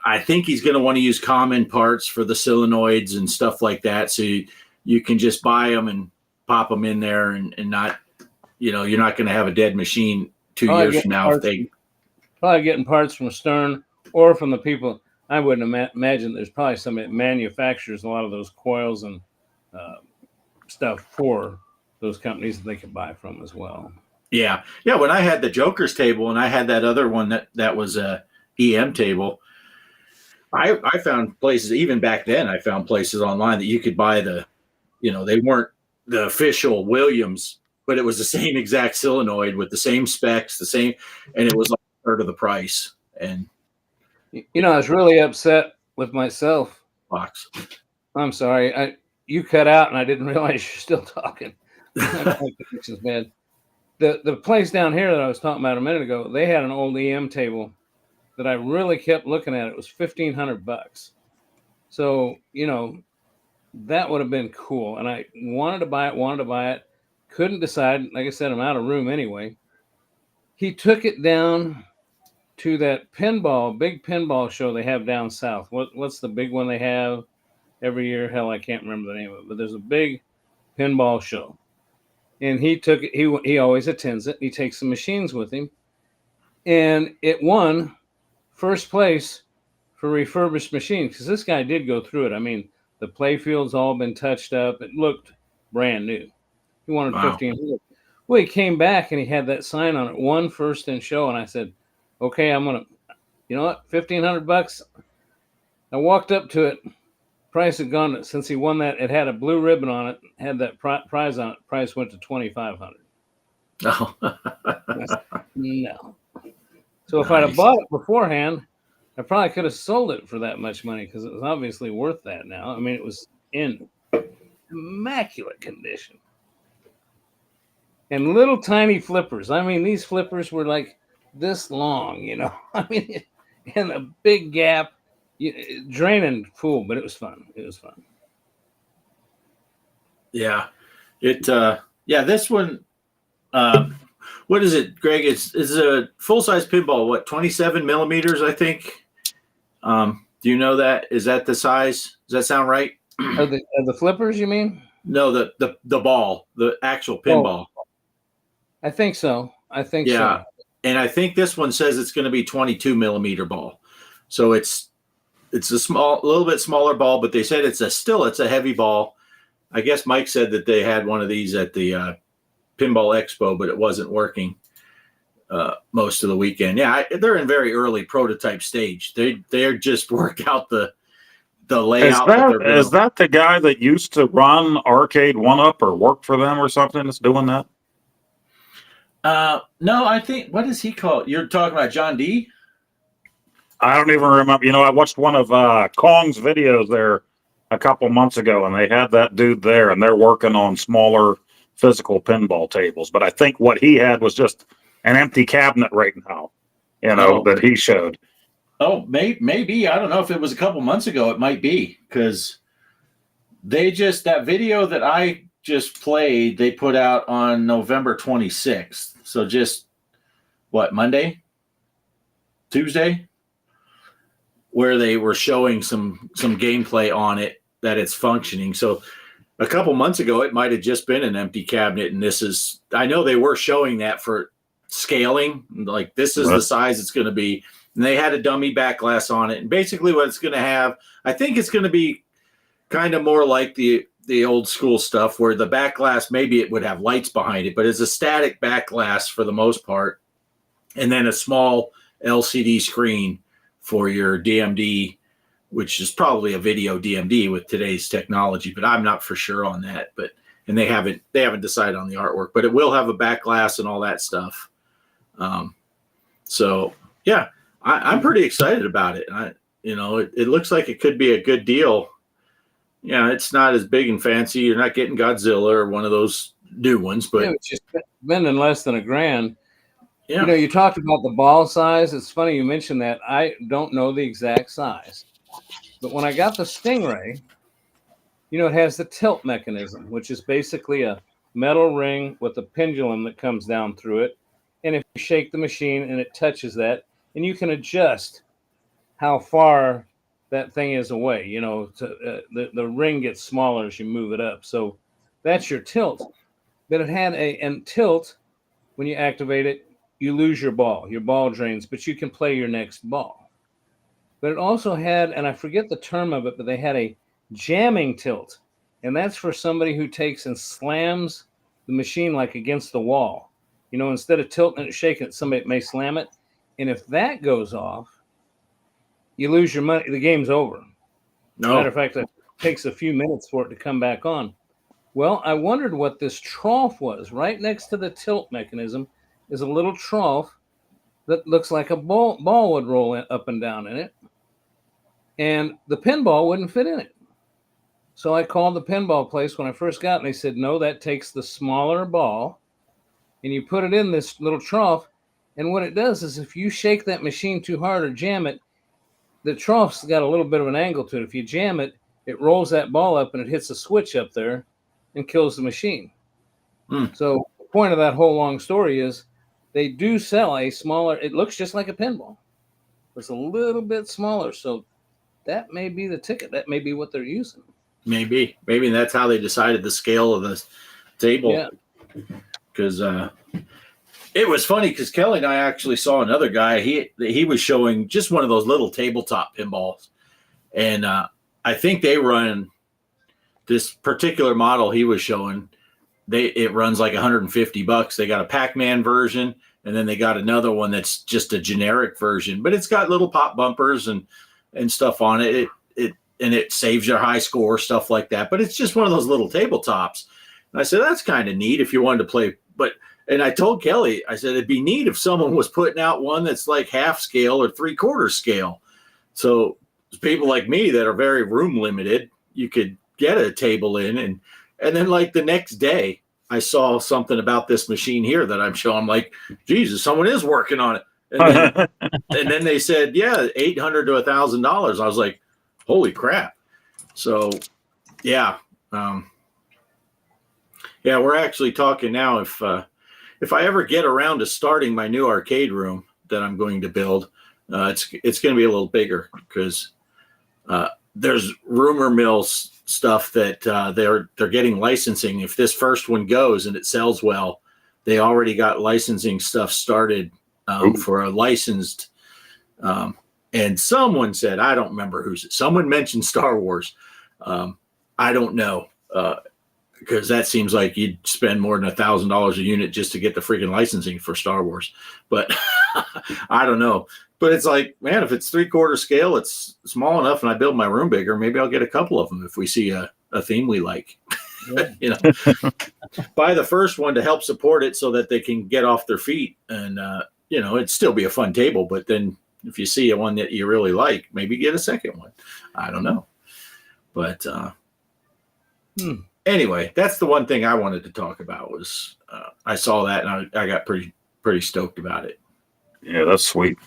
I think he's going to want to use common parts for the solenoids and stuff like that. So you can just buy them and pop them in there and not, you're not going to have a dead machine 2 years from now. Probably getting parts from Stern or from the people. I wouldn't imagine there's probably somebody that manufactures a lot of those coils and stuff for those companies that they could buy from as well. Yeah. Yeah. When I had the Joker's table and I had that other one that was a EM table, I found places, even back then, I found places online that you could buy they weren't the official Williams, but it was the same exact solenoid with the same specs, and it was like a third of the price. And I was really upset with myself. Box. I'm sorry. You cut out and I didn't realize you're still talking. My connection's bad. The place down here that I was talking about a minute ago, they had an old EM table that I really kept looking at. It was $1,500. So, that would have been cool. And I wanted to buy it. Couldn't decide. Like I said, I'm out of room anyway. He took it down to that big pinball show they have down south. What's the big one they have every year? Hell, I can't remember the name of it, but there's a big pinball show. And he took it, he always attends it. He takes some machines with him. And it won first place for refurbished machines, because this guy did go through it. I mean, the playfield's all been touched up. It looked brand new. He wanted $1,500. Well, he came back and he had that sign on it, won first in show. And I said, okay, I'm going to, you know what, $1,500. I walked up to it. Price had gone, since he won that, it had a blue ribbon on it, had that prize on it. Price went to $2,500. Oh. No. So if I'd have bought it beforehand, I probably could have sold it for that much money, because it was obviously worth that now. I mean, it was in immaculate condition. And little tiny flippers. I mean, these flippers were like this long, I mean, and a big gap. Draining fool, but it was fun. It was fun. Yeah. This one, what is it, Greg? It's a full-size pinball, 27 millimeters, I think. Do you know that? Is that the size? Does that sound right? Are the flippers, you mean? No, the ball, the actual pinball. Oh, I think so. So. And I think this one says it's going to be 22 millimeter ball. So it's a little bit smaller ball, but they said it's a heavy ball. I guess Mike said that they had one of these at the Pinball Expo, but it wasn't working most of the weekend. Yeah, they're in very early prototype stage. They're just work out the layout. Is that the guy that used to run Arcade 1-Up or work for them or something that's doing that? No, I think, what is he called? You're talking about John D? I don't even remember. I watched one of Kong's videos there a couple months ago, and they had that dude there, and they're working on smaller physical pinball tables. But I think what he had was just an empty cabinet right now, that he showed. Oh, maybe. I don't know if it was a couple months ago. It might be, because that video that I just played, they put out on November 26th. So just what, Monday? Tuesday? Where they were showing some gameplay on it that it's functioning. So a couple months ago, it might have just been an empty cabinet, and I know they were showing that for scaling, like this is the size it's going to be, and they had a dummy back glass on it, and basically what it's going to have, I think it's going to be kind of more like the old school stuff where the back glass, maybe it would have lights behind it, but it's a static back glass for the most part, and then a small LCD screen for your DMD, which is probably a video DMD with today's technology, but I'm not for sure on that. And they haven't decided on the artwork, but it will have a back glass and all that stuff. So yeah, I'm pretty excited about it. It looks like it could be a good deal. Yeah, it's not as big and fancy. You're not getting Godzilla or one of those new ones, but it's just spending less than $1,000. Yeah. You talked about the ball size. It's funny you mentioned that. I don't know the exact size, but when I got the Stingray, it has the tilt mechanism, which is basically a metal ring with a pendulum that comes down through it. And if you shake the machine and it touches that, and you can adjust how far that thing is away, the ring gets smaller as you move it up. So that's your tilt. But it had and tilt, when you activate it, you lose your ball drains, but you can play your next ball. But it also had, and I forget the term of it, but they had a jamming tilt. And that's for somebody who takes and slams the machine like against the wall. Instead of tilting it, shaking it, somebody may slam it. And if that goes off, you lose your money. The game's over. No. Matter of fact, it takes a few minutes for it to come back on. Well, I wondered what this trough was. Right next to the tilt mechanism is a little trough that looks like a ball would roll up and down in it. And the pinball wouldn't fit in it. So I called the pinball place when I first got it, and they said, no, that takes the smaller ball, and you put it in this little trough. And what it does is if you shake that machine too hard or jam it, the trough's got a little bit of an angle to it. If you jam it, it rolls that ball up and it hits a switch up there and kills the machine. So the point of that whole long story is they do sell a smaller, it looks just like a pinball. It's a little bit smaller. So that may be the ticket. That may be what they're using. Maybe that's how they decided the scale of the table. Yeah. Because it was funny because Kelly and I actually saw another guy. He was showing just one of those little tabletop pinballs. And I think they run this particular model he was showing. It runs like $150. They got a Pac-Man version, and then they got another one that's just a generic version, but it's got little pop bumpers and stuff on it. And it saves your high score, stuff like that. But it's just one of those little tabletops. And I said, that's kind of neat if you wanted to play. And I told Kelly, I said, it'd be neat if someone was putting out one that's like half scale or 3/4 scale. So people like me that are very room limited, you could get a table in. And then like the next day, I saw something about this machine here that I'm showing. I'm like, Jesus, someone is working on it. And then they said, yeah, $800 to $1,000. I was like, holy crap. So, yeah. We're actually talking now if I ever get around to starting my new arcade room that I'm going to build, it's going to be a little bigger because there's rumor mill stuff that they're getting licensing. If this first one goes and it sells well, they already got licensing stuff started for a licensed. And someone said, I don't remember someone mentioned Star Wars. I don't know. Because that seems like you'd spend more than $1,000 a unit just to get the freaking licensing for Star Wars. But I don't know. But it's like, man, if it's 3/4 scale, it's small enough, and I build my room bigger, maybe I'll get a couple of them if we see a theme we like. Yeah. Buy the first one to help support it so that they can get off their feet. And, it'd still be a fun table. But then if you see one that you really like, maybe get a second one. I don't know. But anyway, that's the one thing I wanted to talk about was I saw that and I got pretty stoked about it. Yeah, that's sweet.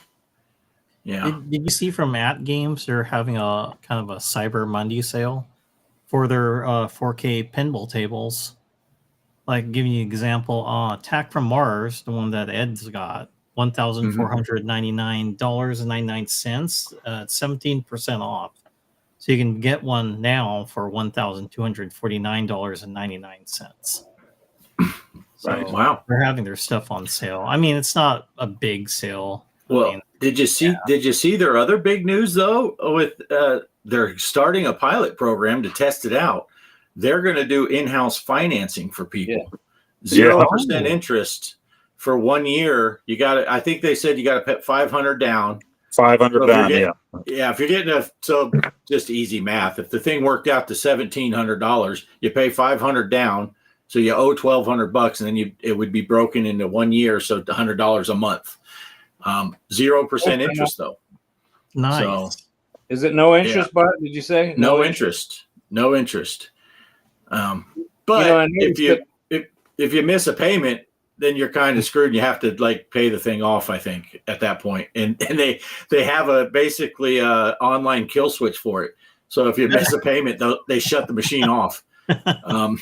Yeah. Did you see from At Games they're having a kind of a Cyber Monday sale for their 4K pinball tables? like giving you an example, Attack from Mars, the one that Ed's got, $1,499.99, 17% off. So you can get one now for $1,249.99. Right. Wow. They're having their stuff on sale. I mean, it's not a big sale. Well, I mean, did you see their other big news though? With they're starting a pilot program to test it out. They're going to do in-house financing for people. 0% interest for 1 year. You got to. I think they said you got to put $500 down. 500 down. Yeah. If you're getting just easy math. If the thing worked out to $1,700, you pay $500 down. So you owe $1,200, and then it would be broken into 1 year, so $100 a month. 0% interest though. Nice. So, is it no interest, Bart? Did you say no interest? No interest. But if you miss a payment, then you're kind of screwed. And you have to like pay the thing off. I think at that point, and they have basically a online kill switch for it. So if you miss a payment, they shut the machine off. Until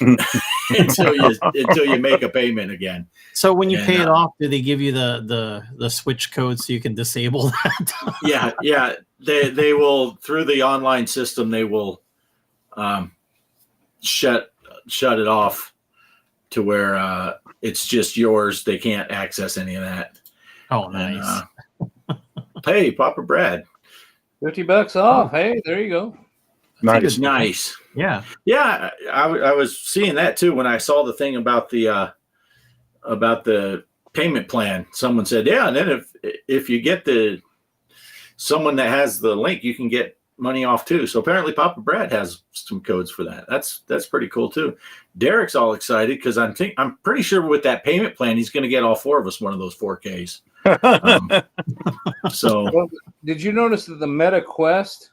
you make a payment again. So when you pay it off, do they give you the switch code so you can disable that? yeah. They will, through the online system, they will shut it off to where it's just yours. They can't access any of that. Oh, nice. Hey, Papa Brad, $50 off. Hey, there you go. Nice. Yeah. I was seeing that too when I saw the thing about the payment plan. Someone said, yeah, and then if you get someone that has the link, you can get money off too. So apparently Papa Brad has some codes for that. That's pretty cool too. Derek's all excited because I'm pretty sure with that payment plan, he's going to get all four of us one of those 4Ks. Well, did you notice that the Meta Quest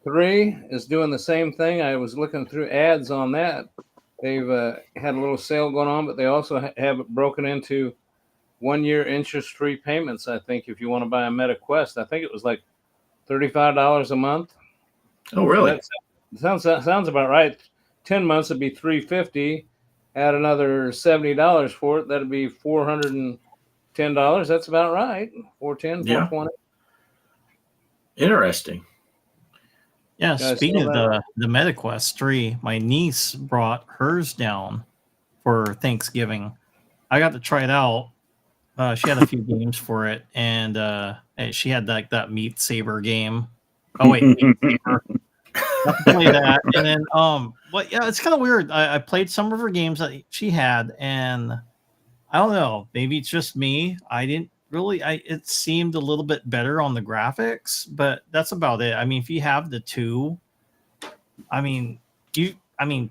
3 is doing the same thing? I was looking through ads on that. They've had a little sale going on, but they also have it broken into 1 year interest-free payments. I think if you want to buy a Meta Quest, I think it was like $35 a month. Oh, really? That sounds about right. 10 months would be $350. Add another $70 for it, that'd be $410. That's about right. $410, $420. Interesting. Yeah, speaking of the MetaQuest 3, my niece brought hers down for Thanksgiving. I got to try it out. She had a few games for it, and she had like that Meat Saber game. Oh wait, Meat Saber. Got to play that, and then but yeah, it's kind of weird. I played some of her games that she had, and I don't know, maybe it's just me. I didn't really. It seemed a little bit better on the graphics, but that's about it. I mean, if you have the two, I mean,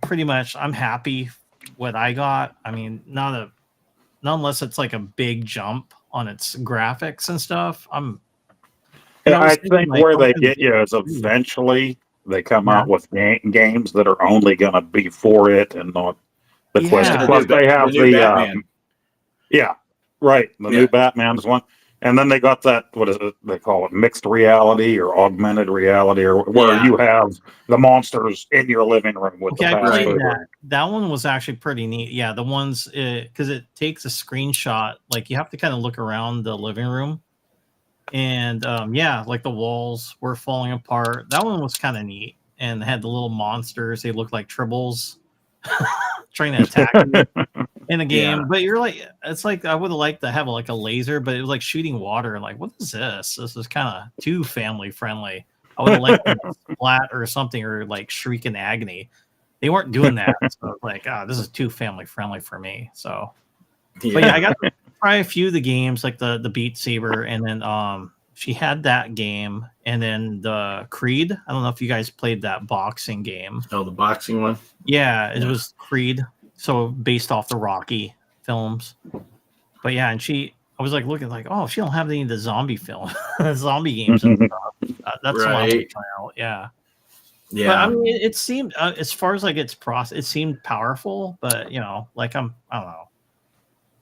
pretty much, I'm happy what I got. I mean, not unless it's like a big jump on its graphics and stuff. I think where they get you is eventually they come out with games that are only going to be for it and not the Quest. Plus, they have the Batman. The new Batman is one. And then they got that, what is it? They call it mixed reality or augmented reality, or where you have the monsters in your living room with the passcode. That one was actually pretty neat. Yeah, the ones, because it takes a screenshot. Like, you have to kind of look around the living room. And, like the walls were falling apart. That one was kind of neat. And had the little monsters. They looked like tribbles trying to attack you in a game. Yeah. But you're like, it's like, I would have liked to have like a laser, but it was like shooting water. And like, what is this? This is kind of too family friendly. I would have liked a splat or something, or like shriek in agony. They weren't doing that. So like, this is too family friendly for me. So, but yeah, I got to try a few of the games, like the Beat Saber, and then she had that game, and then the Creed. I don't know if you guys played that boxing game. Oh, the boxing one? Yeah, it was Creed, so based off the Rocky films. But yeah, and I was like looking like, oh, she don't have any of the zombie zombie games and stuff. That's what I'm trying out. Yeah. Yeah. But I mean, it seemed as far as like its process, it seemed powerful, but I don't know.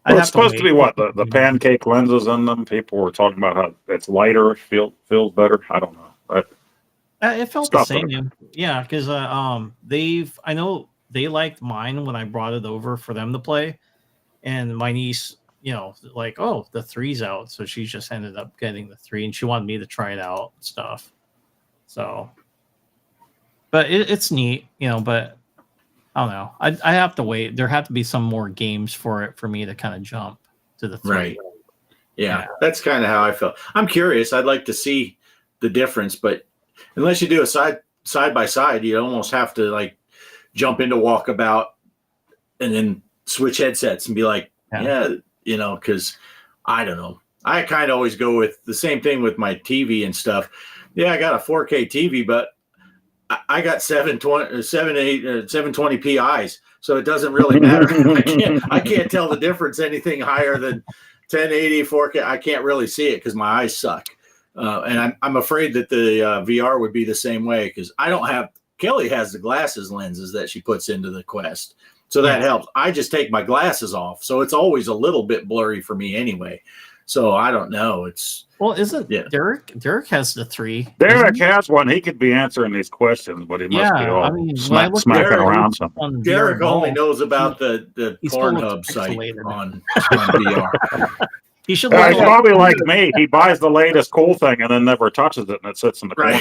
Well, it's supposed to be what the pancake lenses in them. People were talking about how it's lighter, feels better. I don't know, but it felt the same. Yeah, because I know they liked mine when I brought it over for them to play, and my niece, like, oh, the 3's out, so she just ended up getting the 3, and she wanted me to try it out and stuff. So, but it's neat, but I don't know. I have to wait. There have to be some more games for it for me to kind of jump to the 3. Right. Yeah, that's kind of how I felt. I'm curious. I'd like to see the difference, but unless you do a side by side, you almost have to like jump into Walkabout and then switch headsets and be like, because I don't know. I kind of always go with the same thing with my TV and stuff. Yeah, I got a 4K TV, but I got 720p eyes, so it doesn't really matter. I can't tell the difference anything higher than 1080 4K. I can't really see it because my eyes suck, and I'm afraid that the VR would be the same way because I don't have. Kelly has the glasses lenses that she puts into the Quest, so that helps. I just take my glasses off, so it's always a little bit blurry for me anyway. So I don't know. Isn't Derek? Derek has the 3. Derek has one. He could be answering these questions, but he must be all smacking around something. Derek only knows about the Pornhub site on VR. He's probably like me. He buys the latest cool thing and then never touches it, and it sits in the corner.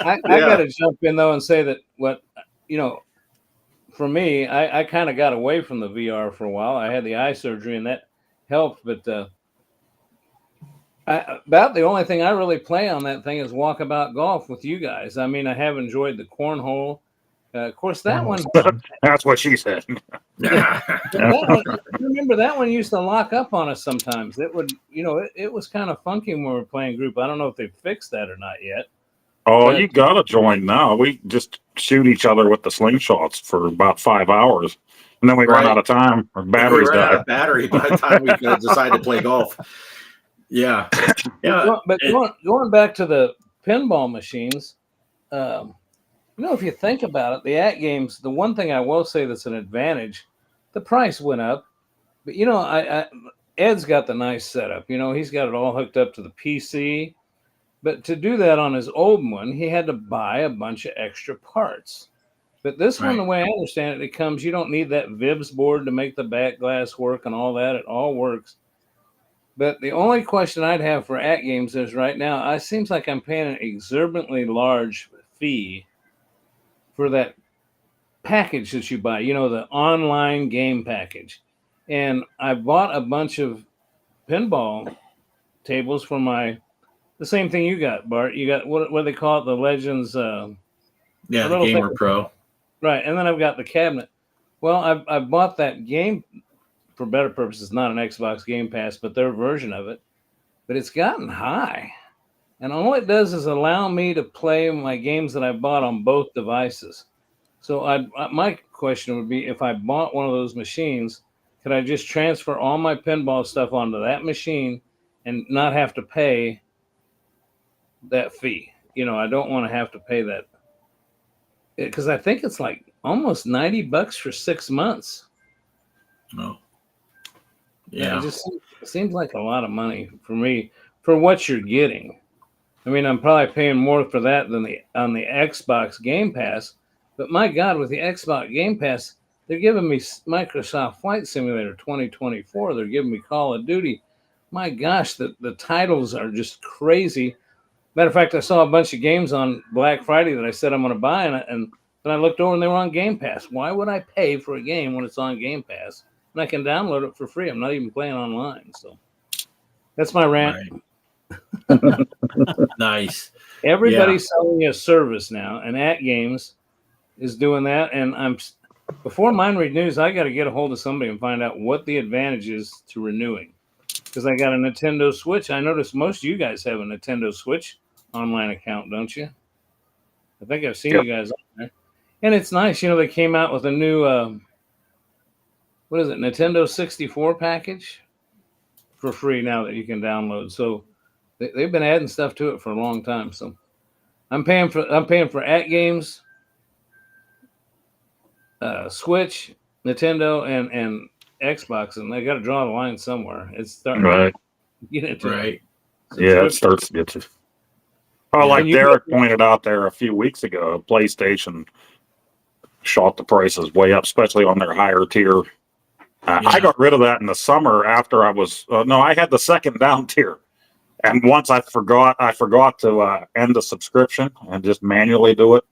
I got to jump in though and say that for me, I kind of got away from the VR for a while. I had the eye surgery and that helped, but about the only thing I really play on that thing is Walkabout Golf with you guys. I mean, I have enjoyed the cornhole. Of course, that one. That's what she said. Remember that one used to lock up on us sometimes. It would, it was kind of funky when we were playing group. I don't know if they fixed that or not yet. Oh, you gotta join now. We just shoot each other with the slingshots for about 5 hours, and then we run out of time. Our batteries die. Out of battery by the time we decide to play golf. Yeah. But going back to the pinball machines, if you think about it, the at games. The one thing I will say that's an advantage, the price went up, but Ed's got the nice setup. He's got it all hooked up to the PC. But to do that on his old one, he had to buy a bunch of extra parts. But this one, the way I understand it, you don't need that Vibs board to make the back glass work and all that. It all works. But the only question I'd have for at games is right now, it seems like I'm paying an exorbitantly large fee for that package that you buy, the online game package. And I bought a bunch of pinball tables for the same thing you got, Bart. You got what do they call it? The Legends. The Gamer Pro. Right, and then I've got the cabinet. Well, I bought that game for better purposes, not an Xbox Game Pass, but their version of it. But it's gotten high, and all it does is allow me to play my games that I bought on both devices. So my question would be, if I bought one of those machines, could I just transfer all my pinball stuff onto that machine and not have to pay that fee? I don't want to have to pay that because I think it's like almost $90 for 6 months. Oh, yeah. It just seems like a lot of money for me for what you're getting. I mean, I'm probably paying more for that than on the Xbox Game Pass. But my God, with the Xbox Game Pass, they're giving me Microsoft Flight Simulator 2024. They're giving me Call of Duty. My gosh, the titles are just crazy. Matter of fact, I saw a bunch of games on Black Friday that I said I'm going to buy, and then I looked over and they were on Game Pass. Why would I pay for a game when it's on Game Pass? And I can download it for free. I'm not even playing online. So that's my rant. Right. Nice. Everybody's selling you a service now, and At Games is doing that. And before mine renews, I got to get a hold of somebody and find out what the advantage is to renewing. Because I got a Nintendo Switch. I noticed most of you guys have a Nintendo Switch online account, don't you? I think I've seen you guys on there. And it's nice. They came out with a new, Nintendo 64 package for free now that you can download. So they've been adding stuff to it for a long time. So I'm paying for At Games, Switch, Nintendo, and Xbox, and they got to draw the line somewhere. It's starting right. to get into right. Yeah, it starts to get to. Oh, like And you- Derek pointed out there a few weeks ago, PlayStation shot the prices way up, especially on their higher tier. I got rid of that in the summer after I was no, I had the second down tier, and once I forgot to end the subscription and just manually do it.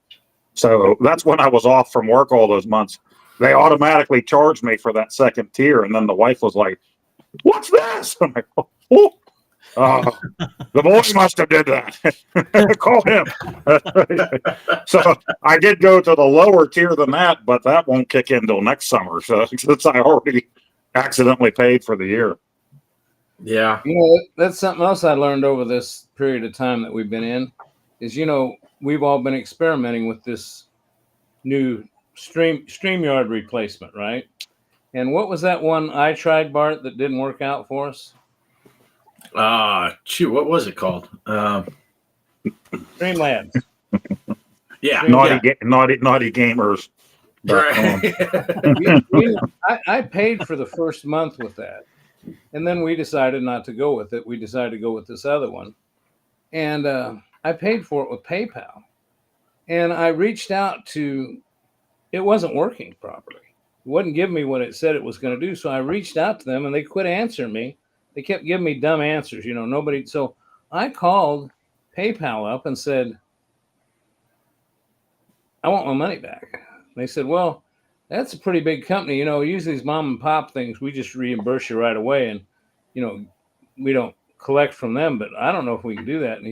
So that's when I was off from work all those months. They automatically charged me for that second tier, and then the wife was like, "What's this?" I'm like, "Oh, the boy must have did that. Call him." So I did go to the lower tier than that, but that won't kick in till next summer. So since I already accidentally paid for the year. Yeah. You know, that's something else I learned over this period of time that we've been in is, we've all been experimenting with this new StreamYard replacement, right? And what was that one I tried, Bart, that didn't work out for us? Shoot, what was it called? Streamlabs. Yeah. Naughty gamers. Right. I paid for the first month with that. And then we decided not to go with it. We decided to go with this other one. And I paid for it with PayPal. And I reached out to, it wasn't working properly. It wasn't giving me what it said it was going to do. So I reached out to them and they quit answering me. They kept giving me dumb answers, nobody. So I called PayPal up and said, "I want my money back." And they said, "Well, that's a pretty big company. Usually these mom and pop things, we just reimburse you right away. And, we don't collect from them, but I don't know if we can do that." And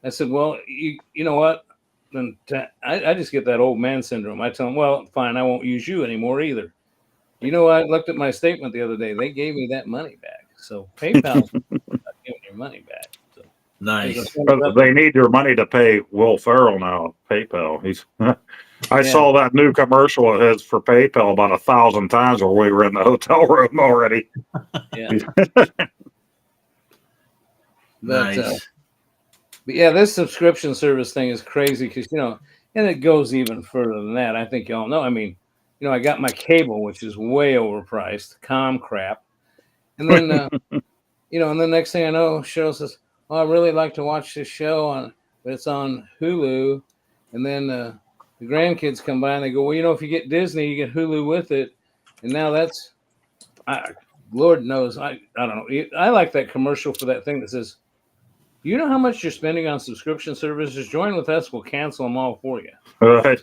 I said, "Well, you know what?" And I just get that old man syndrome. I tell them, "Well, fine, I won't use you anymore either." I looked at my statement the other day. They gave me that money back. So PayPal's not giving your money back. So Nice. They need your money to pay Will Ferrell now. PayPal. I saw that new commercial of his for PayPal about 1,000 times while we were in the hotel room already. Yeah. Nice. But yeah, this subscription service thing is crazy because, and it goes even further than that. I think y'all know. I mean, I got my cable, which is way overpriced, crap. And then, and the next thing I know, Cheryl says, "Oh, I really like to watch this show but it's on Hulu." And then the grandkids come by and they go, "Well, if you get Disney, you get Hulu with it." And now Lord knows, I don't know. I like that commercial for that thing that says, "You know how much you're spending on subscription services? Join with us. We'll cancel them all for you." Right.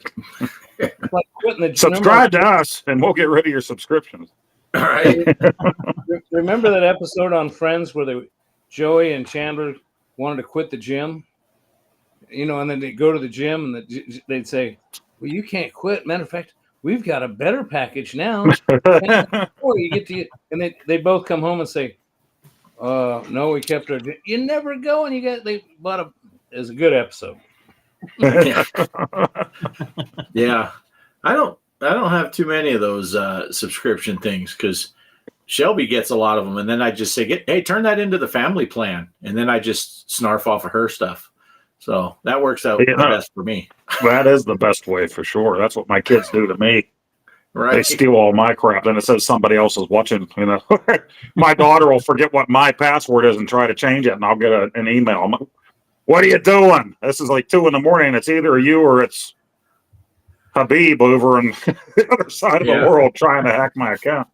It's like quitting the Subscribe to us and we'll get rid of your subscriptions. All right. Remember that episode on Friends where Joey and Chandler wanted to quit the gym? And then they'd go to the gym and they'd say, "Well, you can't quit. Matter of fact, we've got a better package now." You get to, and they both come home and say, "No, we kept our. You never go." And they bought it's a good episode. Yeah. I don't have too many of those subscription things because Shelby gets a lot of them, and then I just say, "Hey, turn that into the family plan," and then I just snarf off of her stuff. So that works out the best for me. That is the best way for sure. That's what my kids do to me. Right. They steal all my crap. Then it says somebody else is watching. My daughter will forget what my password is and try to change it, and I'll get an email. I'm like, "What are you doing? This is like 2 a.m. It's either you or it's Habib over on the other side of the world trying to hack my account."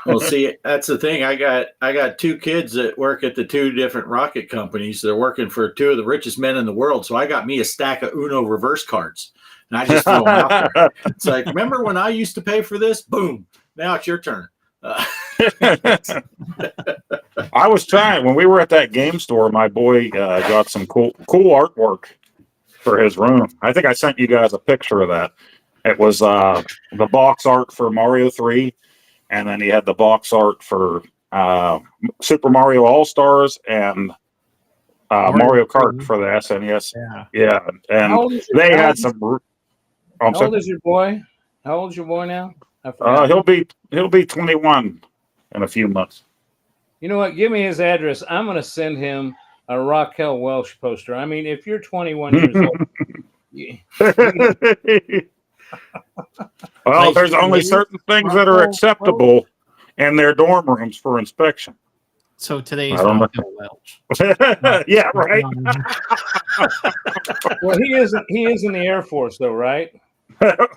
Well, see, that's the thing. I got 2 kids that work at the 2 different rocket companies. They're working for 2 of the richest men in the world. So I got me a stack of Uno reverse cards, and I just throw them out there. It's like, remember when I used to pay for this? Boom! Now it's your turn. I was trying when we were at that game store. My boy got some cool artwork for his room. I think I sent you guys a picture of that. It was the box art for Mario 3. And then he had the box art for Super Mario All-Stars and Mario Kart for the SNES. Yeah. And they had some. How old is your boy? How old is your boy now? He'll be 21 in a few months. You know what? Give me his address. I'm going to send him a Raquel Welch poster. I mean, if you're 21 years old. Well, there's only certain things that are acceptable in their dorm rooms for inspection. So today's Raquel Welch. Yeah, right. Well, he is in the Air Force, though, right?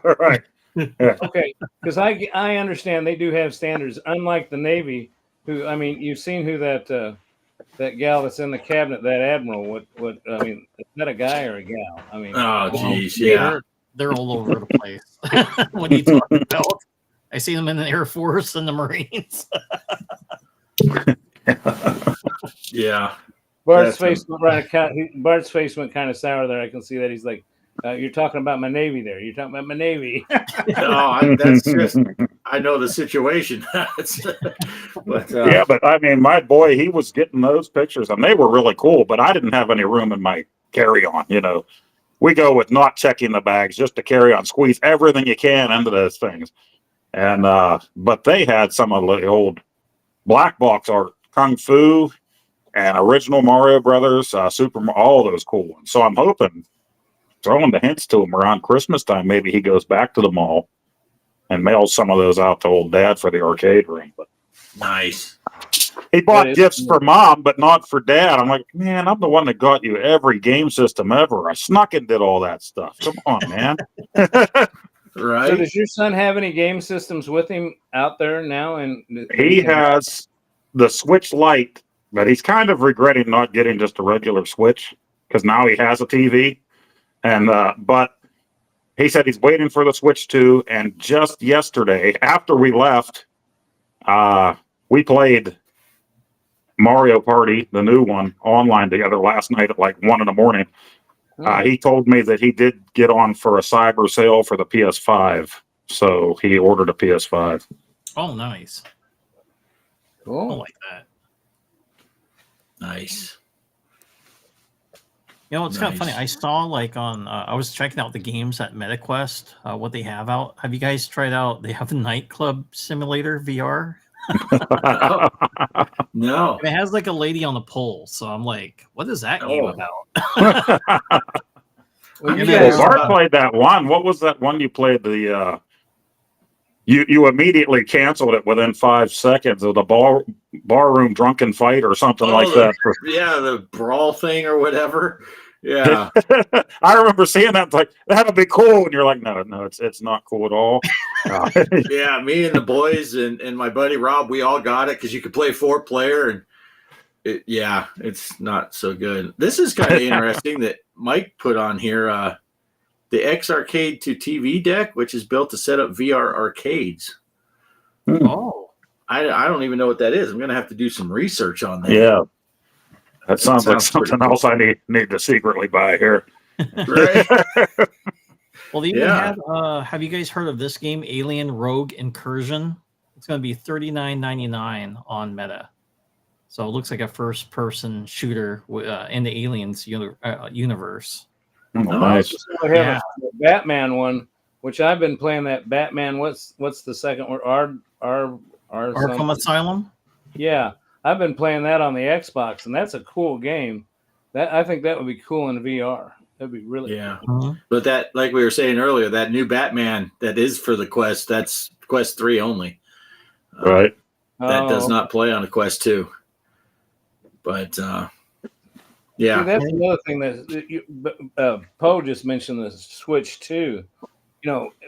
Right. Yeah. Okay, because I understand they do have standards, unlike the Navy. Who I mean, you've seen who that gal that's in the cabinet, that admiral. What I mean, is that a guy or a gal? I mean, Oh, Well, geez, yeah, they're all over the place. What are you talking about? I see them in the Air Force and the Marines. yeah. Bart's That's face went Bart's face went kind of sour there. I can see that he's like, "You're talking about my Navy there. You're talking about my Navy." No, that's just I know the situation. But Yeah, but I mean, my boy, he was getting those pictures, and they were really cool. But I didn't have any room in my carry-on. We go with not checking the bags, just to carry on, squeeze everything you can into those things. And but they had some of the old black box art, Kung Fu, and original Mario Brothers, all those cool ones. So I'm hoping, throwing the hints to him around Christmas time, maybe he goes back to the mall and mails some of those out to old dad for the arcade room. But nice. he bought gifts for mom, but not for dad. I'm like, man, I'm the one that got you every game system ever. I snuck and did all that stuff. Come on, man. Right. So does your son have any game systems with him out there now? And He has the Switch Lite, but he's kind of regretting not getting just a regular Switch because now he has a TV. And but he said he's waiting for the Switch 2. And just yesterday, after we left, we played Mario Party, the new one, online together last night at like 1 a.m. He told me that he did get on for a cyber sale for the PS5. So he ordered a PS5. Oh, nice. Cool. I like that. Nice. It's kind of funny. I saw I was checking out the games at MetaQuest, what they have out. Have you guys tried out? They have a nightclub simulator VR. No. And it has like a lady on the pole. So I'm like, what is that game about? Well, Bart played that one. What was that one you played? The you immediately canceled it within 5 seconds of the barroom drunken fight or something like that. Yeah, the brawl thing or whatever. Yeah. I remember seeing that. Like, that'll be cool, and you're like, no, it's not cool at all. Yeah, me and the boys and my buddy Rob, we all got it because you could play 4-player, and it's not so good. This is kind of interesting that Mike put on here the X Arcade to TV deck, which is built to set up VR arcades. Oh, I don't even know what that is. I'm going to have to do some research on that. Yeah, that sounds like pretty something cool. else I need to secretly buy here. Right? well, they even have you guys heard of this game, Alien Rogue Incursion? It's going to be $39.99 on Meta. So it looks like a first-person shooter in the Aliens universe. Oh, nice. We have a Batman one, which I've been playing. That Batman. What's the second one? Arkham Asylum. Yeah, I've been playing that on the Xbox, and that's a cool game. I think that would be cool in VR. That'd be really cool. But that, like we were saying earlier, that new Batman that is for the Quest, that's Quest 3 only. Right. That does not play on a Quest 2. But yeah, see, that's another thing that Poe just mentioned, the Switch 2.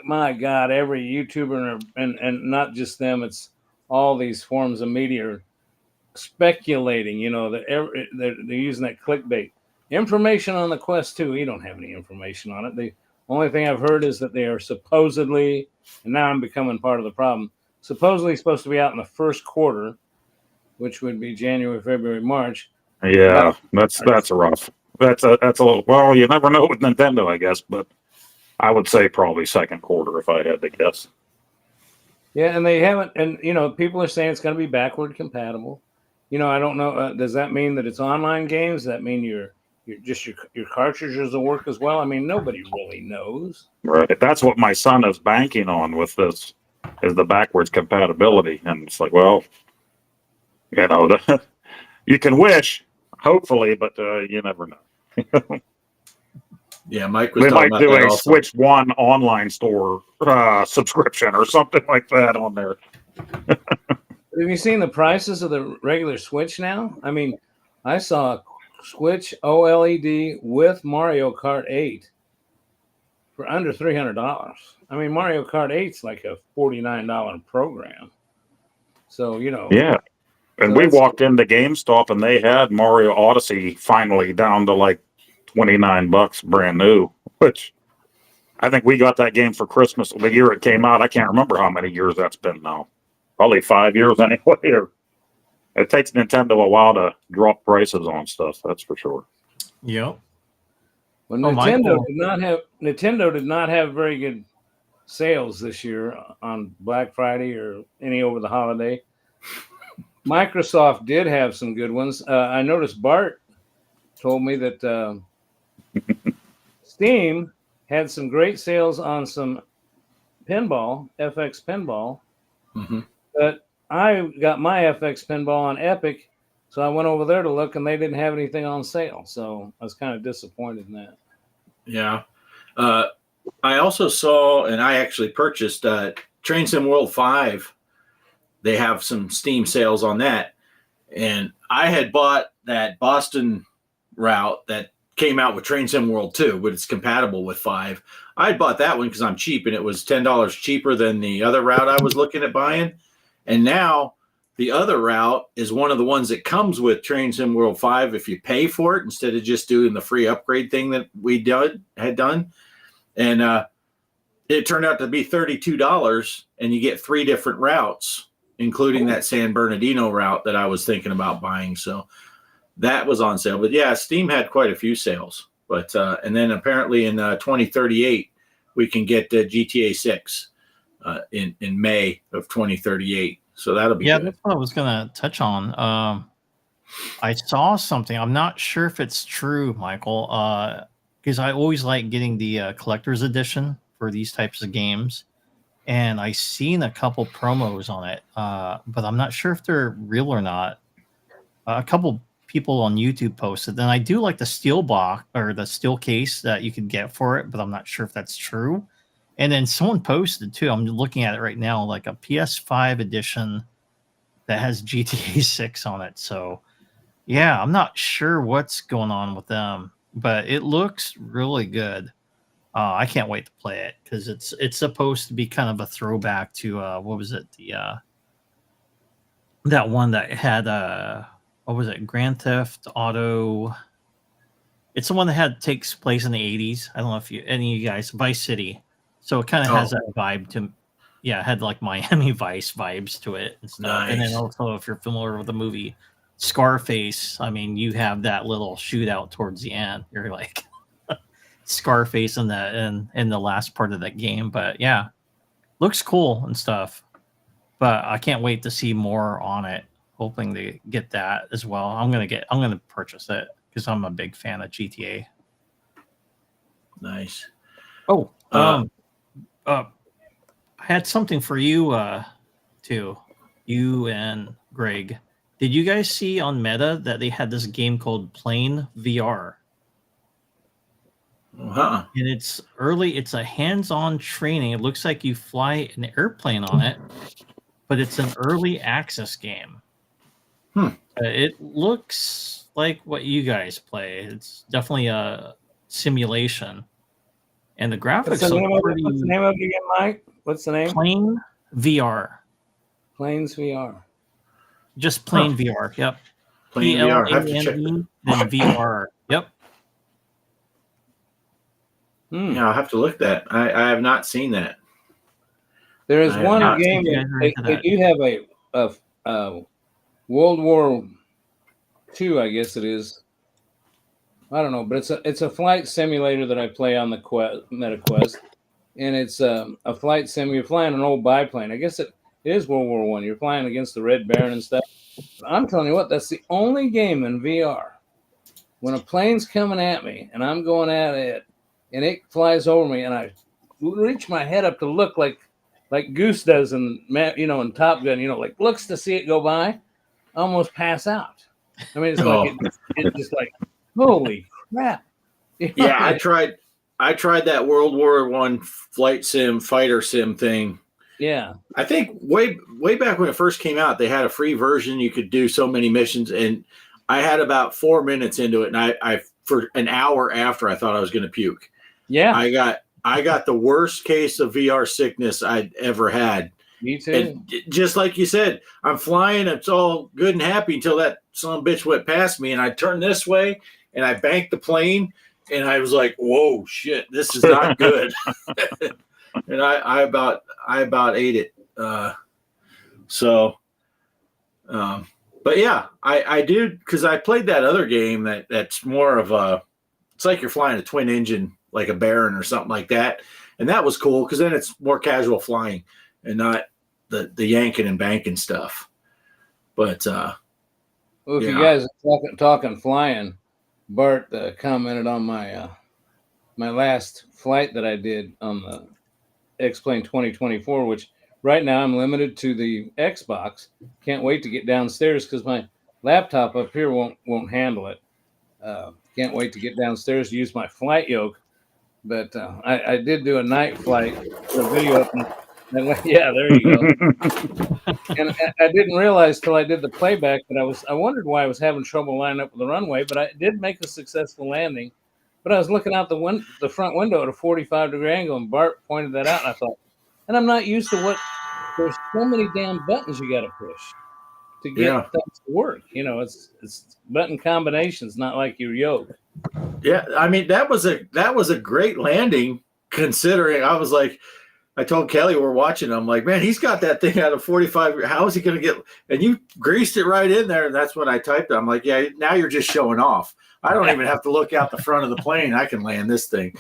My God, every YouTuber and not just them, it's all these forms of media are speculating. That they're using that clickbait information on the Quest 2. We don't have any information on it. The only thing I've heard is that they are supposedly, and now I'm becoming part of the problem, supposedly supposed to be out in the first quarter, which would be January, February, March. Yeah, that's rough. That's a little. Well, you never know with Nintendo, I guess, but I would say probably second quarter if I had to guess. Yeah, and they haven't, and people are saying it's going to be backward compatible. I don't know. Does that mean that it's online games? Does that mean your cartridges will work as well? I mean, nobody really knows. Right. That's what my son is banking on with this, is the backwards compatibility, and it's like, well, you can wish, hopefully, but you never know. yeah. Mike was They talking might about do that a also. Switch One online store subscription or something like that on there. Have you seen the prices of the regular Switch now? I mean, I saw Switch OLED with Mario Kart 8 for under $300. I mean, Mario Kart 8's like a $49 program. So, Yeah. And So we that's- walked into GameStop and they had Mario Odyssey finally down to like $29 brand new, which I think we got that game for Christmas the year it came out. I can't remember how many years that's been now. Probably 5 years anyway. It takes Nintendo a while to drop prices on stuff, that's for sure. Yep. Well, Michael. Nintendo did not have very good sales this year on Black Friday or any over the holiday. Microsoft did have some good ones. I noticed Bart told me that Steam had some great sales on some pinball, FX pinball. Mm-hmm. But I got my FX pinball on Epic, so I went over there to look, and they didn't have anything on sale. So I was kind of disappointed in that. Yeah. I also saw, and I actually purchased Train Sim World 5. They have some Steam sales on that. And I had bought that Boston route that came out with Train Sim World 2, but it's compatible with 5. I had bought that one because I'm cheap, and it was $10 cheaper than the other route I was looking at buying. And now the other route is one of the ones that comes with Train Sim World 5 if you pay for it instead of just doing the free upgrade thing that we had done. And it turned out to be $32, and you get 3 different routes, including that San Bernardino route that I was thinking about buying. So that was on sale. But yeah, Steam had quite a few sales. But and then apparently in 2038, we can get GTA 6 in May of 2038. So that'll be good. That's what I was gonna touch on. I saw something. I'm not sure if it's true, Michael, because I always like getting the collector's edition for these types of games. And I seen a couple promos on it, but I'm not sure if they're real or not. A couple people on YouTube posted, and I do like the steel box or the steel case that you could get for it, but I'm not sure if that's true. And then someone posted too. I'm looking at it right now, like a PS5 edition that has GTA 6 on it. So yeah, I'm not sure what's going on with them, but it looks really good. I can't wait to play it because it's supposed to be kind of a throwback to what was it, the that one that had what was it, Grand Theft Auto? It's the one that takes place in the 80s. I don't know if any of you guys, Vice City. So it kind of has that vibe to, yeah, it had like Miami Vice vibes to it and stuff. Nice. And then also, if you're familiar with the movie Scarface, I mean, you have that little shootout towards the end. You're like Scarface in the last part of that game. But yeah, looks cool and stuff. But I can't wait to see more on it. Hoping to get that as well. I'm gonna purchase it because I'm a big fan of GTA. Nice. Oh, I had something for you too. You and Greg. Did you guys see on Meta that they had this game called Plane VR? Uh-huh. And it's early. It's a hands-on training. It looks like you fly an airplane on it, but it's an early access game. It looks like what you guys play. It's definitely a simulation, and the graphics look pretty. What's the name of it again, Mike? What's the name? Plane VR. Planes VR. Just plain VR. Yep. Plane VR. I have to check. Then VR. Yep. Yeah, I'll have to look that. I have not seen that. There is I have one not game. seen They do have a World War II, I guess it is. I don't know, but it's a flight simulator that I play on the MetaQuest, and it's a flight sim. You're flying an old biplane. I guess it is World War I. You're flying against the Red Baron and stuff. But I'm telling you what, that's the only game in VR. When a plane's coming at me and I'm going at it, and it flies over me, and I reach my head up to look like Goose does in Top Gun, like looks to see it go by. Almost pass out. I mean, it's like it's just like, holy crap! Yeah, I tried that World War I flight sim, fighter sim thing. Yeah, I think way back when it first came out, they had a free version. You could do so many missions, and I had about 4 minutes into it, and I for an hour after I thought I was going to puke. Yeah, I got the worst case of VR sickness I'd ever had. me too. And just like you said, I'm flying. It's all good and happy until that son of a bitch went past me, and I turned this way, and I banked the plane, and I was like, "Whoa, shit, this is not good." And I about ate it. But yeah, I do, because I played that other game that's more of a. It's like you're flying a twin engine, like a Baron or something like that, and that was cool because then it's more casual flying and not the yanking and banking stuff. But Well, if yeah. you guys are talking flying, Bart commented on my my last flight that I did on the X-Plane 2024, which right now I'm limited to the Xbox. Can't wait to get downstairs because my laptop up here won't handle it. Can't wait to get downstairs to use my flight yoke. But I did do a night flight for a video. Yeah, there you go. And I didn't realize till I did the playback that I wondered why I was having trouble lining up with the runway, but I did make a successful landing. But I was looking out the front window at a 45-degree angle, and Bart pointed that out, and I thought, and I'm not used to there's so many damn buttons you got to push to get things to work. You know, it's button combinations, not like your yoke. Yeah, I mean that was a great landing, considering I was like, I told Kelly we're watching. I'm like, man, he's got that thing out of 45. How is he going to get? And you greased it right in there, and that's when I typed it. I'm like, yeah, now you're just showing off. I don't even have to look out the front of the plane. I can land this thing.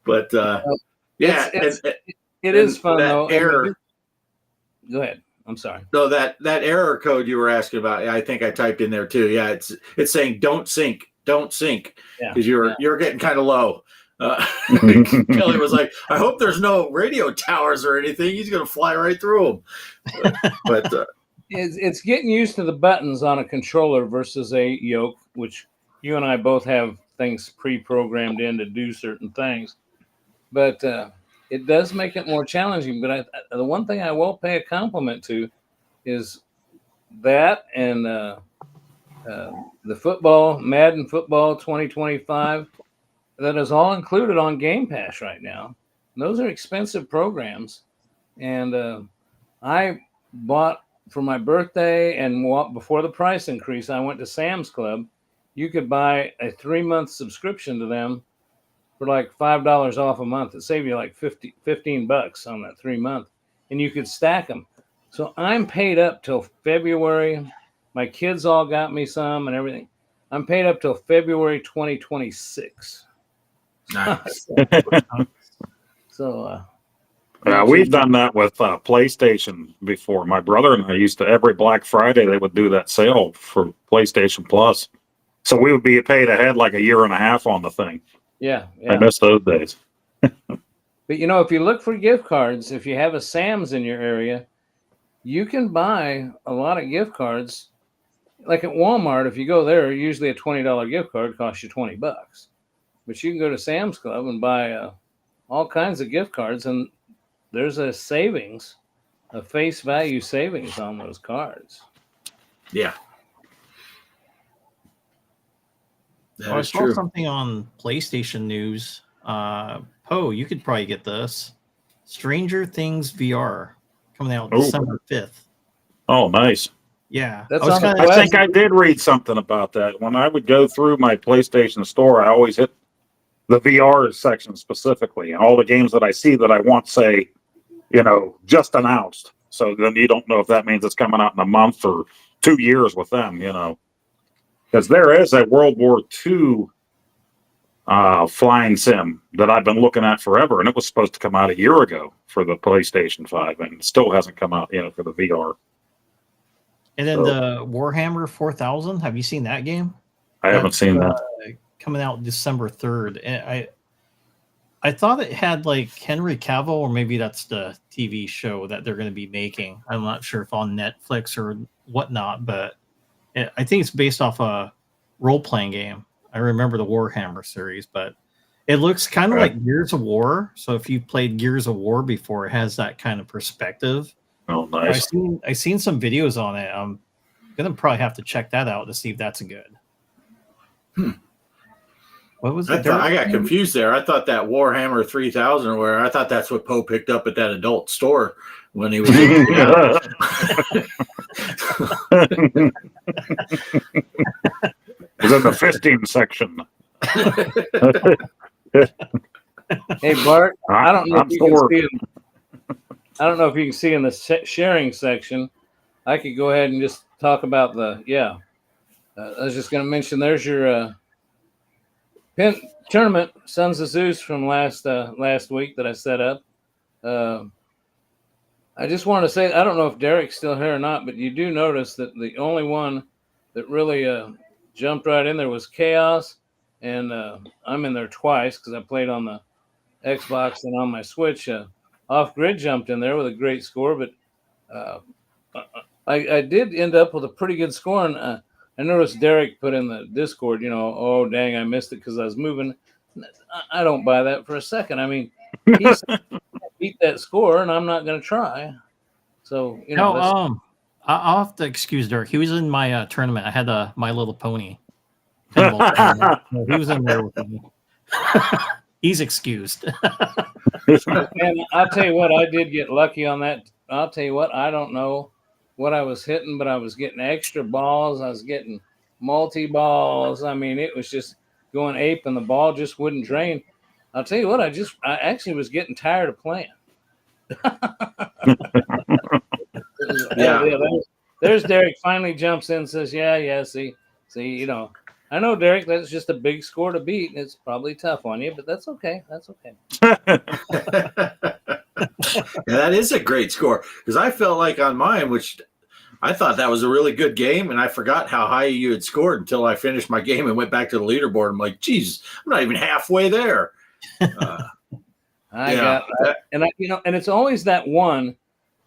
But yeah, it is fun that though. Error. Go ahead. I'm sorry. So that error code you were asking about, I think I typed in there too. Yeah, it's saying don't sink because you're getting kind of low. Kelly was like, I hope there's no radio towers or anything. He's going to fly right through them. But it's getting used to the buttons on a controller versus a yoke, which you and I both have things pre-programmed in to do certain things. But it does make it more challenging. But the one thing I will pay a compliment to is that and the football, Madden Football 2025, that is all included on Game Pass right now. And those are expensive programs. And I bought for my birthday, and before the price increase, I went to Sam's Club. You could buy a 3-month subscription to them for like $5 off a month. It saved you like $15 on that 3-month, and you could stack them. So I'm paid up till February. My kids all got me some and everything. I'm paid up till February 2026. nice. So we've done that with PlayStation before. My brother and I used to, every Black Friday, they would do that sale for PlayStation Plus. So we would be paid ahead like a year and a half on the thing. Yeah. I miss those days. But you know, if you look for gift cards, if you have a Sam's in your area, you can buy a lot of gift cards. Like at Walmart, if you go there, usually a $20 gift card costs you $20. But you can go to Sam's Club and buy all kinds of gift cards, and there's a savings, a face value savings on those cards. Yeah. Well, I saw something on PlayStation News. Poe, you could probably get this. Stranger Things VR coming out December 5th. Oh, nice. Yeah. I think I did read something about that. When I would go through my PlayStation store, I always hit the VR section specifically. And all the games that I see that I want say, just announced. So then you don't know if that means it's coming out in a month or 2 years with them, Because there is a World War II flying sim that I've been looking at forever, and it was supposed to come out a year ago for the PlayStation 5, and it still hasn't come out, for the VR. And then the Warhammer 4000, have you seen that game? I haven't seen that. Coming out December 3rd. And I thought it had like Henry Cavill, or maybe that's the TV show that they're going to be making. I'm not sure if on Netflix or whatnot, but I think it's based off a role-playing game. I remember the Warhammer series, but it looks kind of like Gears of War. So if you played Gears of War before, it has that kind of perspective. Oh, I nice. seen some videos on it. I'm gonna probably have to check that out to see if that's good. What was it? I got confused there. I thought that Warhammer 3000 or where I thought that's what Poe picked up at that adult store when he was. Yeah. It was in the fisting section. Hey Bart, I don't know I'm if you can sure. see. I don't know if you can see in the sharing section. I could go ahead and just talk about the I was just going to mention there's your pin tournament Sons of Zeus from last week that I set up. I just want to say I don't know if Derek's still here or not, but you do notice that the only one that really jumped right in there was Chaos, and I'm in there twice because I played on the Xbox and on my Switch. Off Grid jumped in there with a great score, but I did end up with a pretty good score. And I noticed Derek put in the Discord, oh dang, I missed it because I was moving. I don't buy that for a second. I mean, he's beat that score, and I'm not going to try. So I'll have to excuse Derek. He was in my tournament. I had My Little Pony. He was in there with me. He's excused. And I'll tell you what, I did get lucky on that. I'll tell you what, I don't know what I was hitting, but I was getting extra balls. I was getting multi-balls. I mean, it was just going ape, and the ball just wouldn't drain. I'll tell you what, I actually was getting tired of playing. Yeah. There's Derek finally jumps in and says, yeah, see, I know, Derek, that's just a big score to beat, and it's probably tough on you, but that's okay. That's okay. That is a great score because I felt like on mine, which I thought that was a really good game, and I forgot how high you had scored until I finished my game and went back to the leaderboard. I'm like, geez, I'm not even halfway there. And it's always that one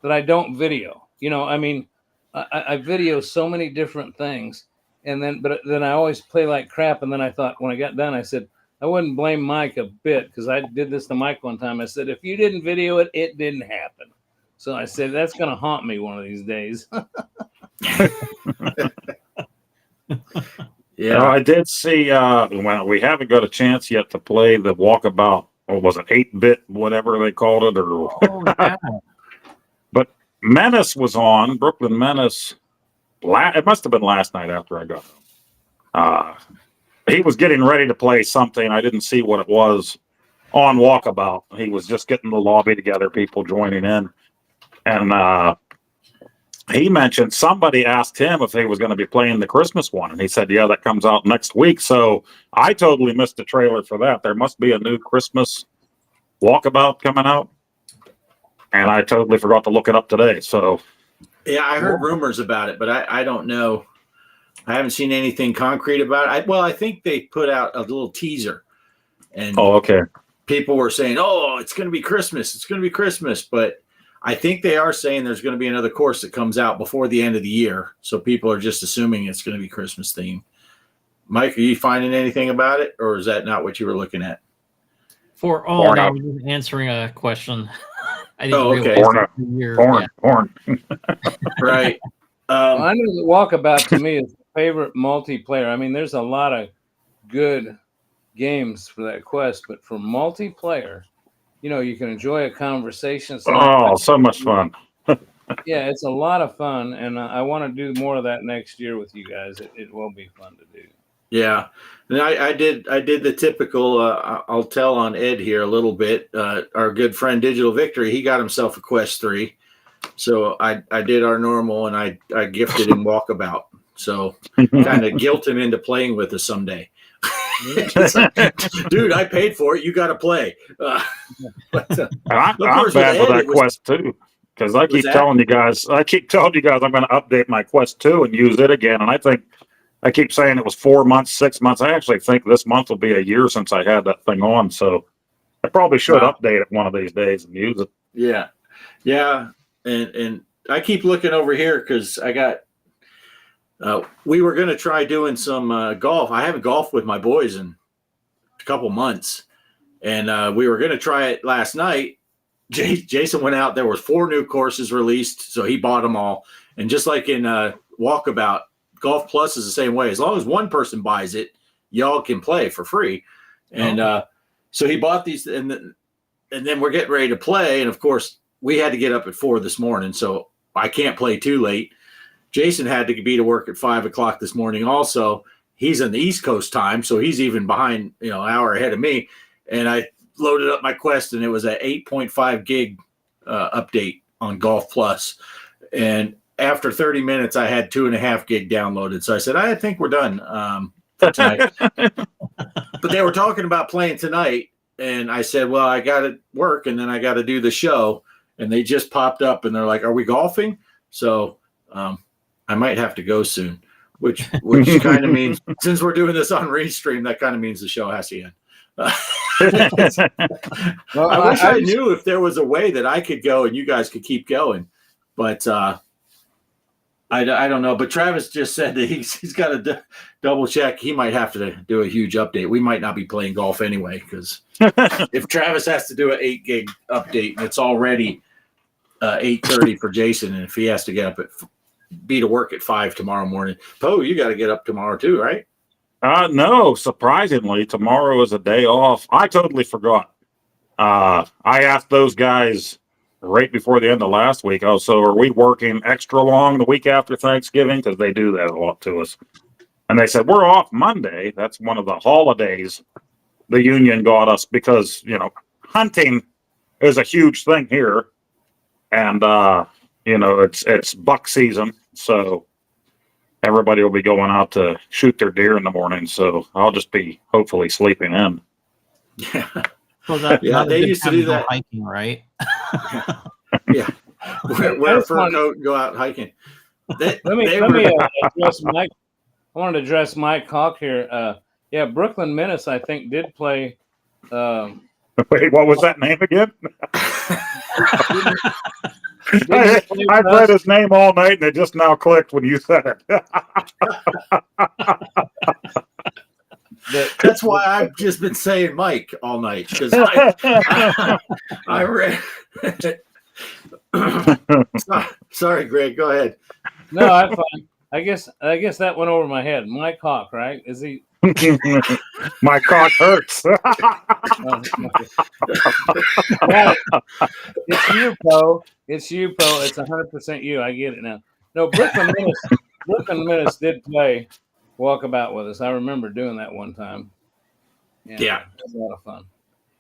that I don't video. I mean, I video so many different things, and then I always play like crap. And then I thought when I got done, I said I wouldn't blame Mike a bit because I did this to Mike one time. I said if you didn't video it, it didn't happen. So I said that's going to haunt me one of these days. Yeah, I did see. We haven't got a chance yet to play the Walkabout. Or was it 8-bit, whatever they called it? But Menace was on, Brooklyn Menace. It must have been last night after I got home. He was getting ready to play something. I didn't see what it was on Walkabout. He was just getting the lobby together, people joining in. And he mentioned somebody asked him if he was going to be playing the Christmas one. And he said, yeah, that comes out next week. So I totally missed the trailer for that. There must be a new Christmas Walkabout coming out. And I totally forgot to look it up today. So, yeah, I heard rumors about it, but I don't know. I haven't seen anything concrete about it. I think they put out a little teaser. And okay. People were saying, oh, it's going to be Christmas. It's going to be Christmas. But I think they are saying there's going to be another course that comes out before the end of the year. So people are just assuming it's going to be Christmas themed. Mike, are you finding anything about it, or is that not what you were looking at? I was answering a question. I didn't realize. Porn. Right. I know the Walkabout to me is the favorite multiplayer. I mean, there's a lot of good games for that quest, but for multiplayer, you can enjoy a conversation. So much fun. Yeah, it's a lot of fun, and I want to do more of that next year with you guys. It will be fun to do. Yeah, and I did the typical. I'll tell on Ed here a little bit. Our good friend Digital Victory, he got himself a Quest 3, so I did our normal, and I gifted him Walkabout. So kind of guilt him into playing with us someday. Like, dude, I paid for it. You got to play. I'm bad for that Quest 2 because I keep telling you guys I'm going to update my Quest 2 and use it again. And I keep saying it was 4 months, 6 months. I actually think this month will be a year since I had that thing on. So I probably should update it one of these days and use it. Yeah. Yeah. And I keep looking over here because I got, we were going to try doing some golf. I haven't golfed with my boys in a couple months, and we were going to try it last night, Jason went out. There were 4 new courses released, so he bought them all. And just like in Walkabout, Golf Plus is the same way. As long as one person buys it, y'all can play for free. And so he bought these, and then we're getting ready to play. And of course, we had to get up at 4 this morning, so I can't play too late. Jason had to be to work at 5 o'clock this morning. Also, he's on the East Coast time, so he's even behind, an hour ahead of me. And I loaded up my Quest, and it was an 8.5 gig update on Golf Plus. And after 30 minutes, I had 2.5 gig downloaded. So I said, I think we're done for tonight. But they were talking about playing tonight, and I said, well, I got to work, and then I got to do the show. And they just popped up, and they're like, are we golfing? So I might have to go soon, which kind of means, since we're doing this on Restream, that kind of means the show has to end. Well, I wish I knew if there was a way that I could go and you guys could keep going, but I don't know. But Travis just said that he's got to double check. He might have to do a huge update. We might not be playing golf anyway, because if Travis has to do an 8 gig update and it's already 8:30 for Jason, and if he has to get up be to work at 5 tomorrow morning, Poe, you got to get up tomorrow too, right? No, surprisingly, tomorrow is a day off. I totally forgot. I asked those guys right before the end of last week, so are we working extra long the week after Thanksgiving? Because they do that a lot to us. And they said, we're off Monday. That's one of the holidays the union got us because, hunting is a huge thing here. And, it's buck season. So everybody will be going out to shoot their deer in the morning. So I'll just be hopefully sleeping in. Yeah. Well, they used to do that. Hiking, right? Yeah. Wear a fur coat and go out hiking. Let me address Mike. I wanted to address Mike Hawk here. Brooklyn Menace, I think, did play. Wait, what was that name again? I've read his name all night, and it just now clicked when you said it. That's why I've just been saying Mike all night, because I read. Sorry, Greg. Go ahead. No, I'm fine. I guess that went over my head. Mike Hawk, right? Is he? My cock hurts. It's you, Poe. It's you, Poe. It's 100% you. I get it now. No, Brooklyn Menace did play Walkabout with us. I remember doing that one time. Yeah. It was a lot of fun.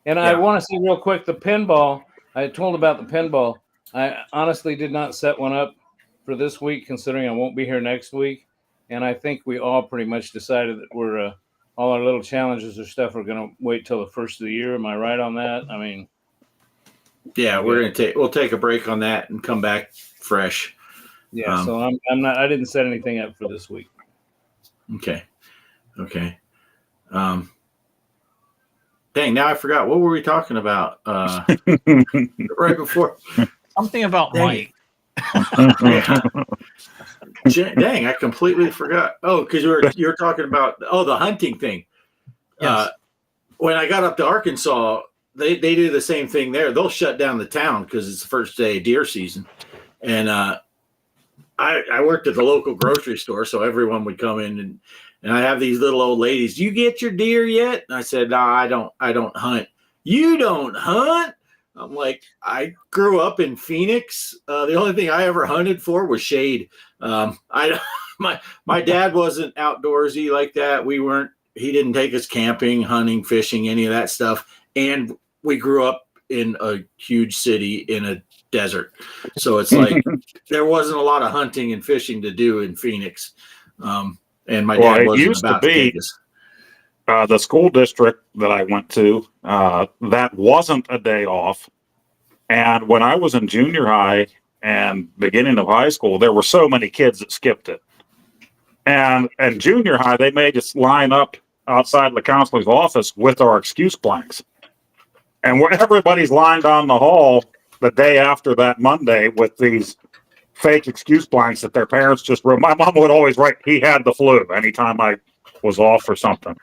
And I want to say real quick, the pinball. I told about the pinball. I honestly did not set one up for this week, considering I won't be here next week. And I think we all pretty much decided that we're all our little challenges or stuff are going to wait till the first of the year. Am I right on that? I mean, yeah, we'll take a break on that and come back fresh. Yeah, so I'm not. I didn't set anything up for this week. Okay. Dang, now I forgot. What were we talking about right before? Something about Mike. Yeah. Dang, I completely forgot. Oh, because you were talking about the hunting thing. Yes. When I got up to Arkansas, they do the same thing there. They'll shut down the town because it's the first day of deer season. And I worked at the local grocery store, so everyone would come in and I have these little old ladies. Do you get your deer yet? And I said, no, I don't hunt. You don't hunt? I'm like, I grew up in Phoenix. The only thing I ever hunted for was shade. My dad wasn't outdoorsy like that. He didn't take us camping, hunting, fishing, any of that stuff. And we grew up in a huge city in a desert. So it's like there wasn't a lot of hunting and fishing to do in Phoenix. And my dad wasn't about to take us. The school district that I went to, that wasn't a day off. And when I was in junior high and beginning of high school, there were so many kids that skipped it. And in junior high, they made us line up outside the counselor's office with our excuse blanks. And when everybody's lined on the hall the day after that Monday with these fake excuse blanks that their parents just wrote. My mom would always write, he had the flu anytime I was off or something.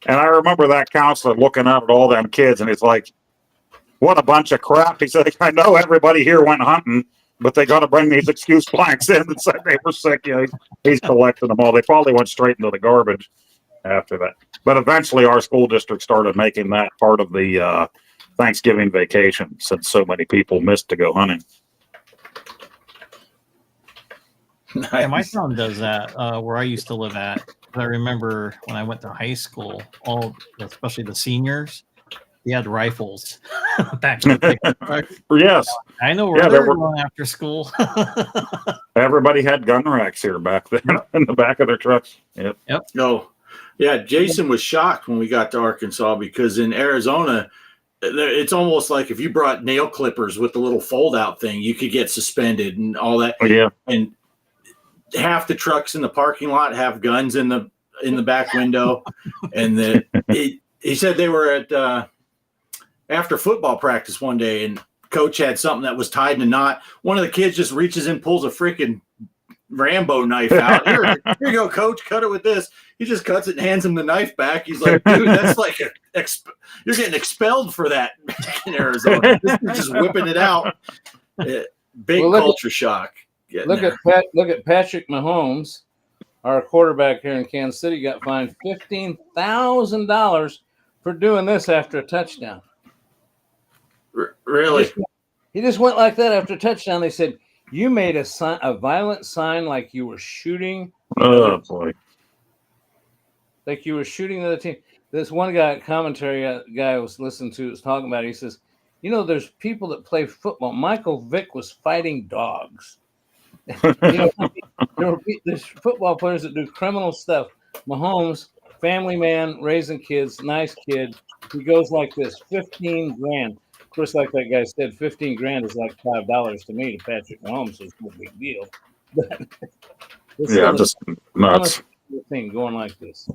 And I remember that counselor looking out at all them kids, and it's like, what a bunch of crap. He said, I know everybody here went hunting, but they got to bring these excuse blanks in and said they were sick. You know, he's collecting them all. They probably went straight into the garbage after that. But eventually our school district started making that part of the Thanksgiving vacation since so many people missed to go hunting. Nice. Yeah, my town does that where I used to live at. I remember when I went to high school, especially the seniors, they had rifles back in the day. Yes. I know where they're going after school. Everybody had gun racks here back then in the back of their trucks. Yep. Oh, yeah. Jason was shocked when we got to Arkansas because in Arizona, it's almost like if you brought nail clippers with the little fold out thing, you could get suspended and all that. Oh, yeah. And half the trucks in the parking lot have guns in the back window. And he said they were at after football practice one day, and coach had something that was tied in a knot. One of the kids just reaches in, pulls a freaking Rambo knife out. Here you go, coach. Cut it with this. He just cuts it and hands him the knife back. He's like, dude, that's like you're getting expelled for that in Arizona. Just whipping it out. Big culture shock. Look at Patrick Mahomes, our quarterback here in Kansas City, got fined $15,000 for doing this after a touchdown. Really? He just went like that after a touchdown. They said, you made a violent sign like you were shooting. Oh, boy. Like you were shooting the other team. This one commentary guy I was listening to was talking about it. He says, you know, there's people that play football. Michael Vick was fighting dogs. There's football players that do criminal stuff. Mahomes, family man, raising kids, nice kid. He goes like this, 15 grand. Of course, like that guy said, 15 grand is like $5 to me. To Patrick Mahomes, so it's no big deal. But yeah, just nuts. Thing going like this.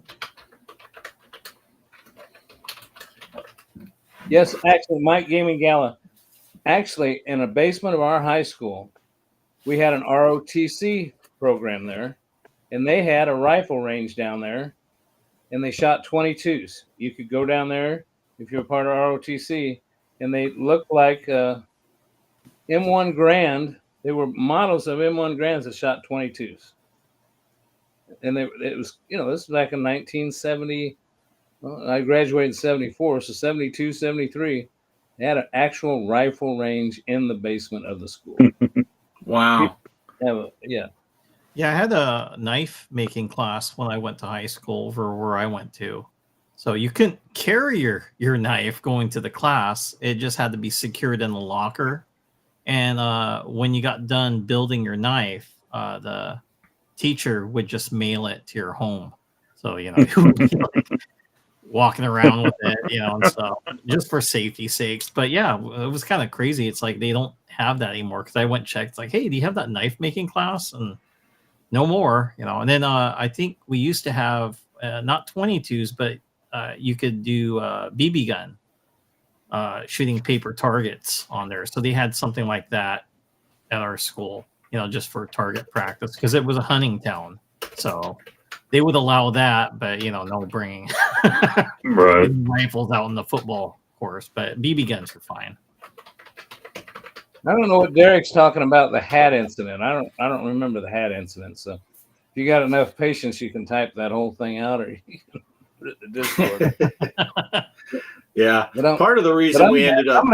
Yes, actually, Mike Gaming Gala. Actually, in a basement of our high school, we had an ROTC program there, and they had a rifle range down there, and they shot 22s. You could go down there if you're a part of ROTC, and they looked like M1 Grand. They were models of M1 Grands that shot 22s. And it was, this was back in 1970. Well, I graduated in 74, so 72, 73. They had an actual rifle range in the basement of the school. Wow. Yeah. Yeah, I had a knife making class when I went to high school for where I went to. So you couldn't carry your knife going to the class. It just had to be secured in the locker. And when you got done building your knife, the teacher would just mail it to your home. So, you would be like walking around with it, and stuff, just for safety sakes. But yeah, it was kind of crazy. It's like they don't have that anymore because I went and checked. It's like, hey, do you have that knife making class? And no more, And then I think we used to have not 22s, but you could do BB gun shooting paper targets on there. So they had something like that at our school, just for target practice because it was a hunting town. So they would allow that, but no bringing right. rifles out in the football course. But BB guns are fine. I don't know what Derek's talking about, the hat incident. I don't remember the hat incident. So if you got enough patience, you can type that whole thing out, or you can put it in the Discord. Yeah. Part of the reason we ended up.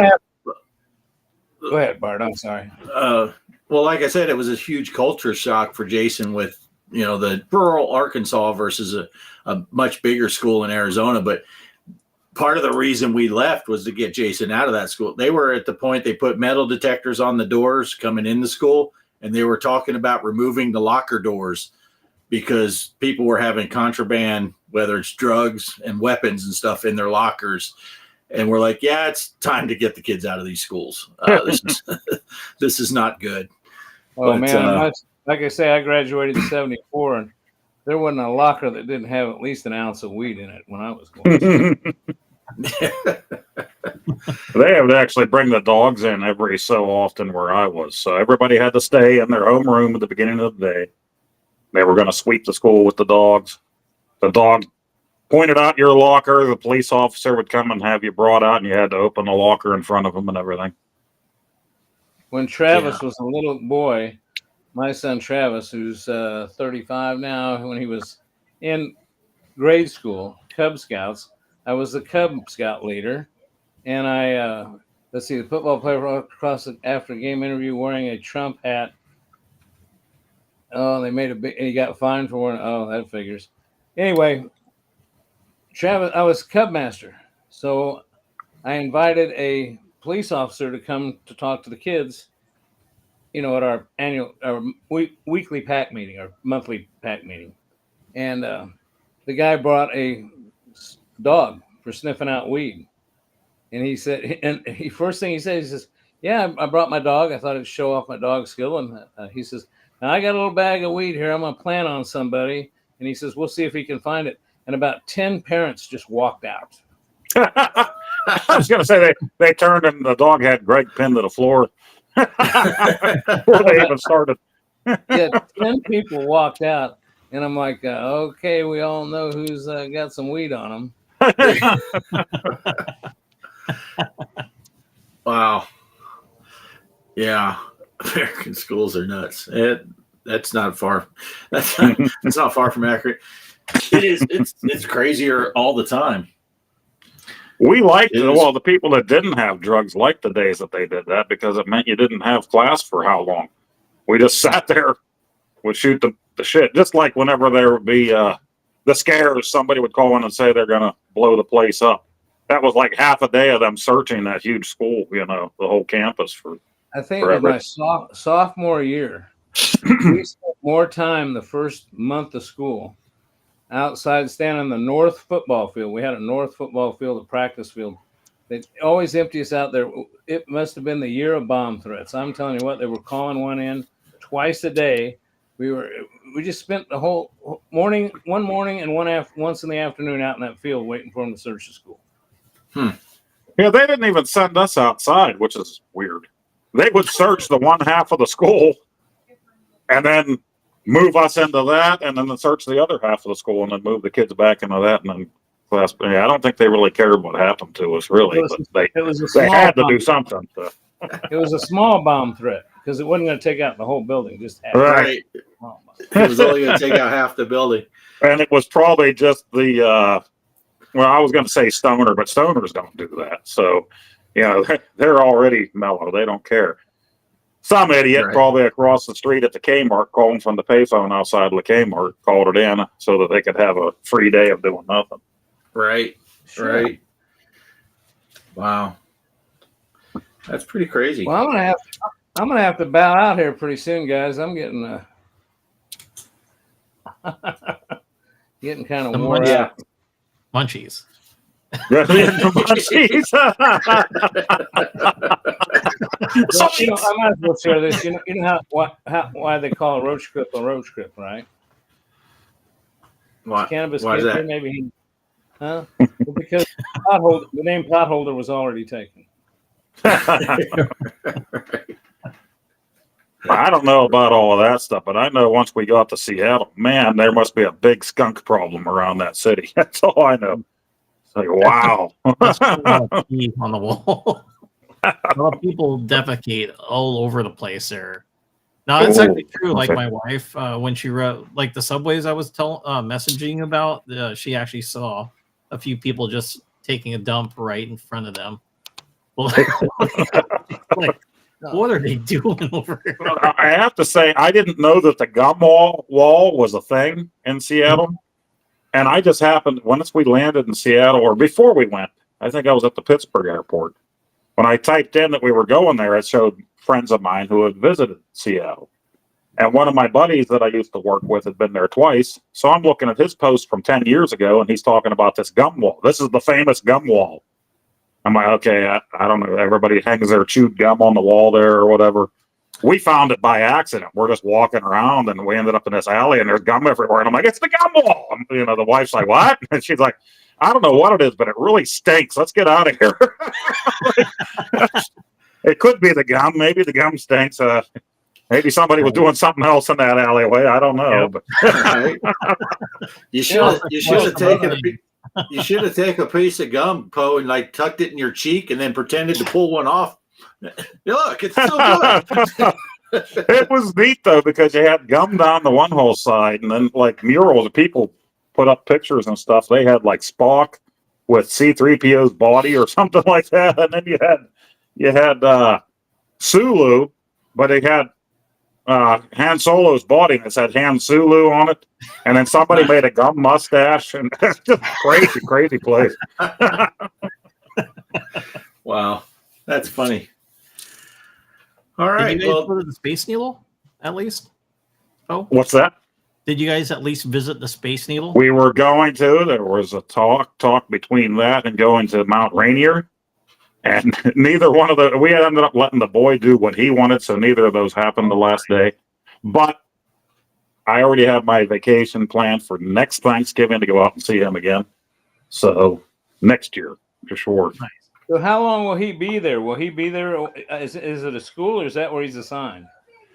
Go ahead, Bart. I'm sorry. Well, like I said, it was a huge culture shock for Jason with, the rural Arkansas versus a much bigger school in Arizona. But part of the reason we left was to get Jason out of that school. They were at the point they put metal detectors on the doors coming in the school, and they were talking about removing the locker doors because people were having contraband, whether it's drugs and weapons and stuff in their lockers. And we're like, yeah, it's time to get the kids out of these schools. This is not good. Oh, but, man. Like I say, I graduated in 74, and there wasn't a locker that didn't have at least an ounce of weed in it when I was going to They have to actually bring the dogs in every so often where I was. So everybody had to stay in their home room at the beginning of the day. They were going to sweep the school with the dogs. The dog pointed out your locker. The police officer would come and have you brought out, and you had to open the locker in front of him and everything. When Travis was a little boy, my son Travis, who's 35 now, when he was in grade school, Cub Scouts, I was the Cub Scout leader, and I let's see, the football player across after a game interview wearing a Trump hat. Oh, they made a big, and he got fined for wearing. Oh, that figures. Anyway, Travis, I was Cub Master, so I invited a police officer to come to talk to the kids, at our weekly pack meeting or monthly pack meeting. And the guy brought a dog for sniffing out weed. And he said, first thing he says, yeah, I brought my dog. I thought it'd show off my dog skill. And he says, now I got a little bag of weed here. I'm going to plant on somebody. And he says, we'll see if he can find it. And about 10 parents just walked out. I was going to say they turned and the dog had Greg pinned to the floor before they even started. Yeah, 10 people walked out. And I'm like, okay, we all know who's got some weed on them. Wow. Yeah. American schools are nuts. That's not far. That's not far from accurate. It is. It's crazier all the time. We liked the people that didn't have drugs liked the days that they did that because it meant you didn't have class for how long. We just sat there, would shoot the shit. Just like whenever there would be the scares, somebody would call in and say they're going to blow the place up. That was like half a day of them searching that huge school, the whole campus for. I think in my sophomore year, we spent more time the first month of school outside standing on the north football field. We had a north football field, a practice field. They always empty us out there. It must have been the year of bomb threats. I'm telling you what, they were calling one in twice a day. We just spent the whole morning, one morning and once in the afternoon out in that field waiting for them to search the school. Yeah, they didn't even send us outside, which is weird. They would search the one half of the school and then move us into that and then search the other half of the school and then move the kids back into that and then class. Yeah, I don't think they really cared what happened to us, really. They had to do something. So. It was a small bomb threat because it wasn't going to take out the whole building. Just right. It was only going to take out half the building. And it was probably just the I was going to say stoner, but stoners don't do that. So, they're already mellow. They don't care. Some idiot probably across the street at the Kmart calling from the payphone outside the Kmart called it in so that they could have a free day of doing nothing. Right. Sure. Right. Wow. That's pretty crazy. Well, I'm gonna have to bow out here pretty soon, guys. I'm getting getting kind of worn out. Munchies. Munchies. So, I might as well share this. You know why they call a roach clip, right? Why? Cannabis why is that? Maybe well, because the name potholder was already taken. I don't know about all of that stuff, but I know once we got to Seattle, man, there must be a big skunk problem around that city. That's all I know. It's like, wow. On the wall. A lot of people defecate all over the place there. No, it's actually true. Like my wife, when she wrote, like the subways I was messaging about, she actually saw a few people just taking a dump right in front of them. Like, what are they doing over here? I have to say, I didn't know that the gum wall was a thing in Seattle. Mm-hmm. And I just happened, once we landed in Seattle, or before we went, I think I was at the Pittsburgh airport. When I typed in that we were going there, it showed friends of mine who had visited Seattle. And one of my buddies that I used to work with had been there twice. So I'm looking at his post from 10 years ago, and he's talking about this gum wall. This is the famous gum wall. I'm like, okay, I don't know. Everybody hangs their chewed gum on the wall there or whatever. We found it by accident. We're just walking around, and we ended up in this alley, and there's gum everywhere. And I'm like, it's the gum wall. And, the wife's like, what? And she's like, I don't know what it is, but it really stinks. Let's get out of here. It could be the gum. Maybe the gum stinks. Maybe somebody was doing something else in that alleyway. I don't know. But you should have taken You should have taken a piece of gum, Poe, and like tucked it in your cheek, and then pretended to pull one off. Look, it's so good. It was neat though because you had gum down the one whole side, and then like murals. People put up pictures and stuff. They had like Spock with C-3PO's body or something like that, and then you had Sulu, but it had Han Solo's body and it said Han Sulu on it, and then somebody made a gum mustache, and it's just crazy place. Wow, that's funny. All Did right, you guys go to the Space Needle at least? Oh, What's that? did you guys at least visit the Space Needle? We were going to. There was a talk between that and going to Mount Rainier, and neither one of the. We ended up letting the boy do what he wanted, so neither of those happened the last day. But I already have my vacation planned for next Thanksgiving to go out and see him again. So next year for sure. Nice. So how long will he be there? Will he be there? Is it a school or is that where he's assigned?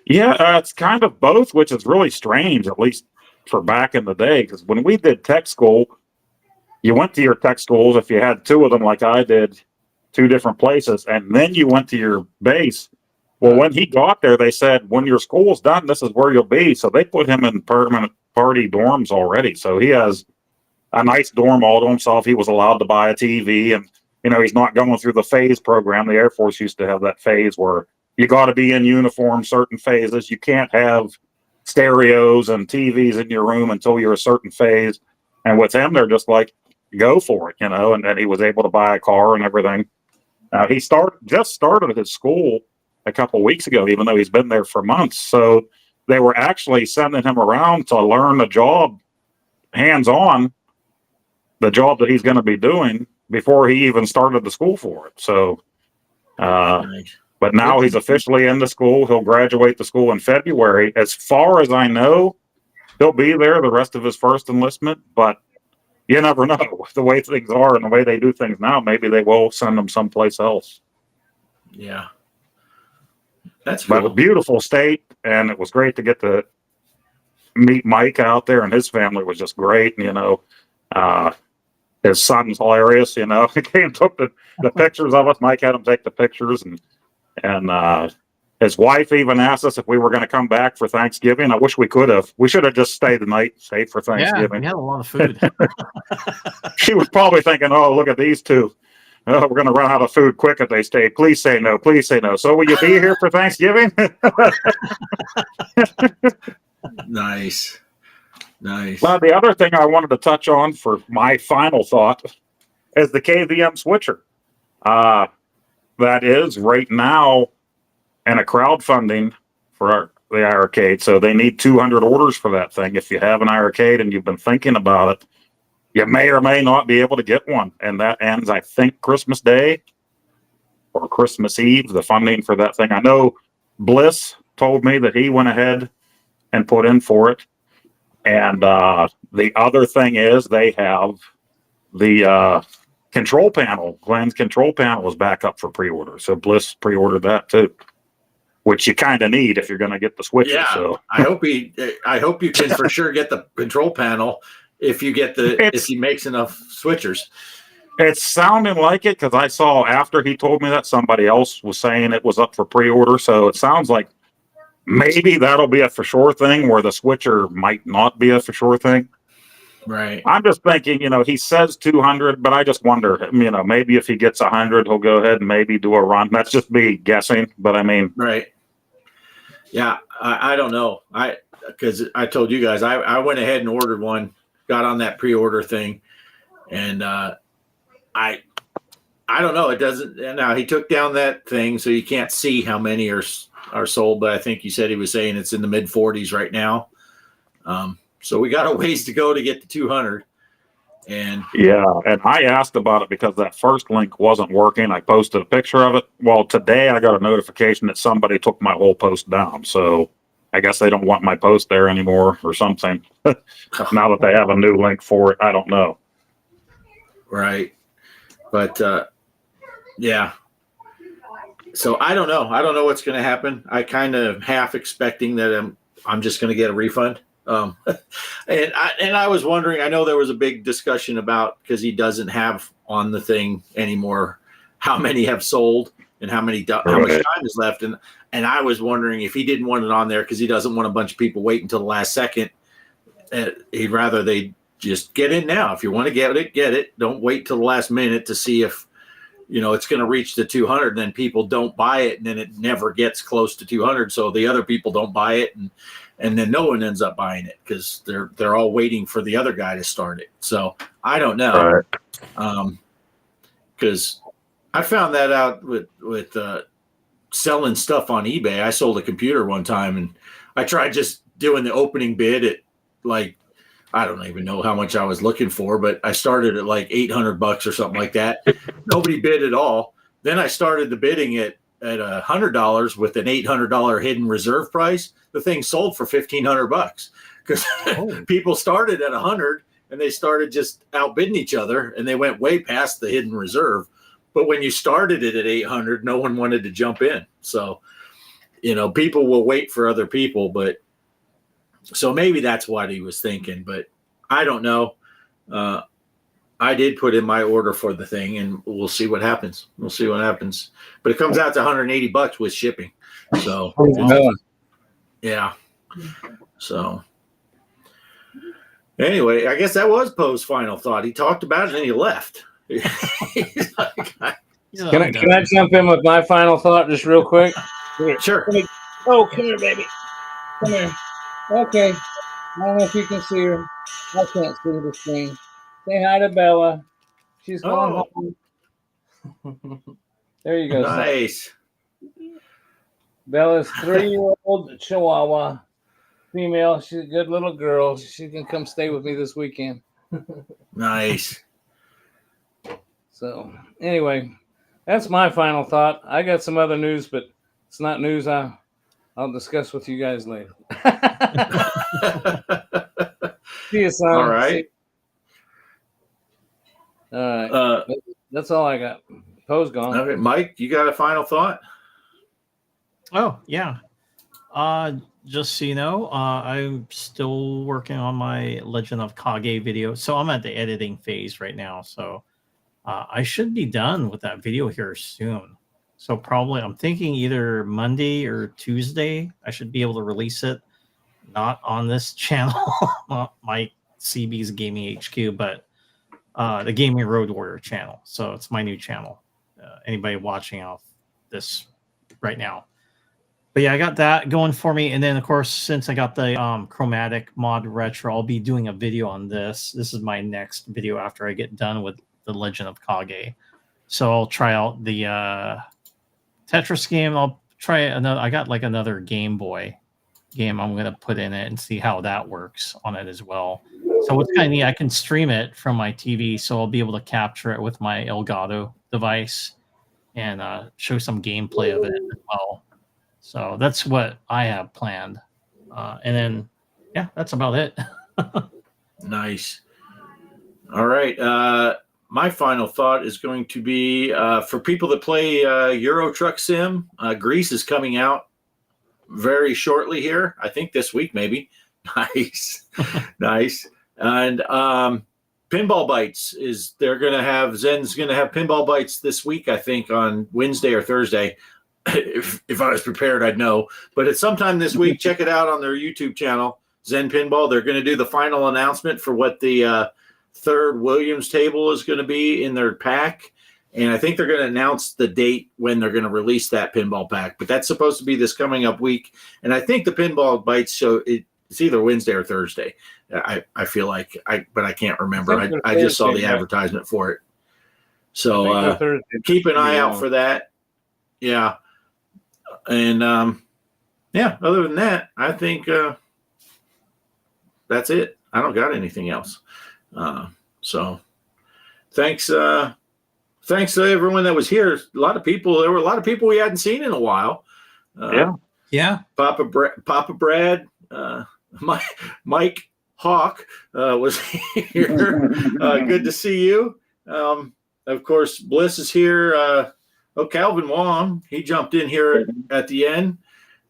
Yeah, it's kind of both, which is really strange, at least for back in the day. Because when we did tech school, you went to your tech schools if you had two of them, like I did, two different places, and then you went to your base. Well, when he got there, they said, when your school's done, this is where you'll be. So they put him in permanent party dorms already. So he has a nice dorm all to himself. He was allowed to buy a TV, and he's not going through the phase program. The Air Force used to have that phase where you got to be in uniform certain phases. You can't have stereos and TVs in your room until you're a certain phase. And with him, they're just like, go for it, and then he was able to buy a car and everything. He just started his school a couple of weeks ago, even though he's been there for months. So they were actually sending him around to learn the job hands-on, the job that he's going to be doing before he even started the school for it. So, nice. But now he's officially in the school. He'll graduate the school in February. As far as I know, he'll be there the rest of his first enlistment, but you never know. The way things are and the way they do things now, maybe they will send him someplace else. Yeah. That's cool. But a beautiful state, and it was great to get to meet Mike out there, and his family was just great. His son's hilarious. He came and took the pictures of us. Mike had him take the pictures, and his wife even asked us if we were going to come back for Thanksgiving. I wish we could have. We should have just stayed the night, stayed for Yeah, Thanksgiving. we had a lot of food. She was probably thinking, "Oh, look at these two. Oh, we're going to run out of food quick if they stay. Please say no. Please say no." So will you be here for Thanksgiving? Nice. Well, the other thing I wanted to touch on for my final thought is the KVM switcher. That is right now in a crowdfunding for the arcade. So they need 200 orders for that thing. If you have an arcade and you've been thinking about it, you may or may not be able to get one. And that ends, I think, Christmas Day or Christmas Eve, the funding for that thing. I know Bliss told me that he went ahead and put in for it. And the other thing is they have the control panel. Glenn's control panel is back up for pre-order. So Bliss pre-ordered that too, which you kind of need if you're going to get the switcher. Yeah, so I hope you can for sure get the control panel if he makes enough switchers. It's sounding like it because I saw after he told me that somebody else was saying it was up for pre-order. So it sounds like maybe that'll be a for sure thing where the switcher might not be a for sure thing. Right. I'm just thinking, he says 200, but I just wonder, maybe if he gets 100, he'll go ahead and maybe do a run. That's just me guessing, but I mean. Right. Yeah, I don't know. Because I told you guys, I went ahead and ordered one, got on that pre-order thing, and I don't know. It doesn't. Now he took down that thing, so you can't see how many are sold. But I think he said he was saying it's in the mid 40s right now. So we got a ways to go to get to 200. And yeah, and I asked about it because that first link wasn't working. I posted a picture of it. Well, today I got a notification that somebody took my whole post down. So I guess they don't want my post there anymore or something. Now that they have a new link for it, I don't know. Right. But yeah. So I don't know. I don't know what's going to happen. I kind of half expecting that I'm just going to get a refund And I was wondering, I know there was a big discussion about, because he doesn't have on the thing anymore, how many have sold and how much time is left. And I was wondering if he didn't want it on there because he doesn't want a bunch of people waiting until the last second. He'd rather they just get in now. If you want to get it. Don't wait till the last minute to see if, it's going to reach the 200, and then people don't buy it, and then it never gets close to 200. So the other people don't buy it, and then no one ends up buying it because they're all waiting for the other guy to start it. So I don't know. Because I found that out with selling stuff on eBay. I sold a computer one time, and I tried just doing the opening bid at like, I don't even know how much I was looking for, but I started at like $800 or something like that. Nobody bid at all. Then I started the bidding at $100 with an $800 hidden reserve price. The thing sold for $1,500 because people started at 100 and they started just outbidding each other, and they went way past the hidden reserve. But when you started it at 800, no one wanted to jump in. So, people will wait for other people, but so maybe that's what he was thinking, but I don't know. I did put in my order for the thing, and we'll see what happens. But it comes out to $180 with shipping. So, yeah. So, anyway, I guess that was Poe's final thought. He talked about it and he left. Can I jump in with my final thought just real quick? Sure. Come here, baby. Come here. Okay. I don't know if you can see her. I can't see the screen. Say hi to Bella. She's going home. There you go. Nice. Son. Bella's 3-year-old Chihuahua female. She's a good little girl. She can come stay with me this weekend. Nice. So anyway, that's my final thought. I got some other news, but it's not news. I'll discuss with you guys later. See you, son. All right. All right. That's all I got. Poe's gone. Okay, Mike, you got a final thought? Oh, yeah. Just so you know, I'm still working on my Legend of Kage video. So I'm at the editing phase right now. So I should be done with that video here soon. So probably I'm thinking either Monday or Tuesday, I should be able to release it. Not on this channel, not my CB's Gaming HQ, but the Gaming Road Warrior channel. So it's my new channel. Anybody watching off this right now. But yeah, I got that going for me. And then, of course, since I got the chromatic mod retro, I'll be doing a video on this. This is my next video after I get done with the Legend of Kage. So I'll try out the Tetris game. I'll try another. I got like another Game Boy game I'm going to put in it and see how that works on it as well. So what's kind of neat, I can stream it from my TV, so I'll be able to capture it with my Elgato device and show some gameplay of it as well. So that's what I have planned. And then, yeah, that's about it. Nice. All right. My final thought is going to be for people that play Euro Truck Sim, Greece is coming out very shortly here. I think this week, maybe. Nice. Nice. And Pinball Bites Zen's going to have Pinball Bites this week, I think, on Wednesday or Thursday. If I was prepared, I'd know. But it's sometime this week. Check it out on their YouTube channel, Zen Pinball. They're going to do the final announcement for what the third Williams table is going to be in their pack. And I think they're going to announce the date when they're going to release that pinball pack. But that's supposed to be this coming up week. And I think the Pinball Bites show it's either Wednesday or Thursday. I feel like, but I can't remember. I just saw the advertisement for it. So keep an eye out for that. Yeah. And yeah, other than that, I think that's it. I don't got anything else. So thanks to everyone that was here. There were a lot of people we hadn't seen in a while. Yeah. Papa Brad, Mike Hawk was here. Good to see you. Of course, Bliss is here. Calvin Wong, he jumped in here at the end.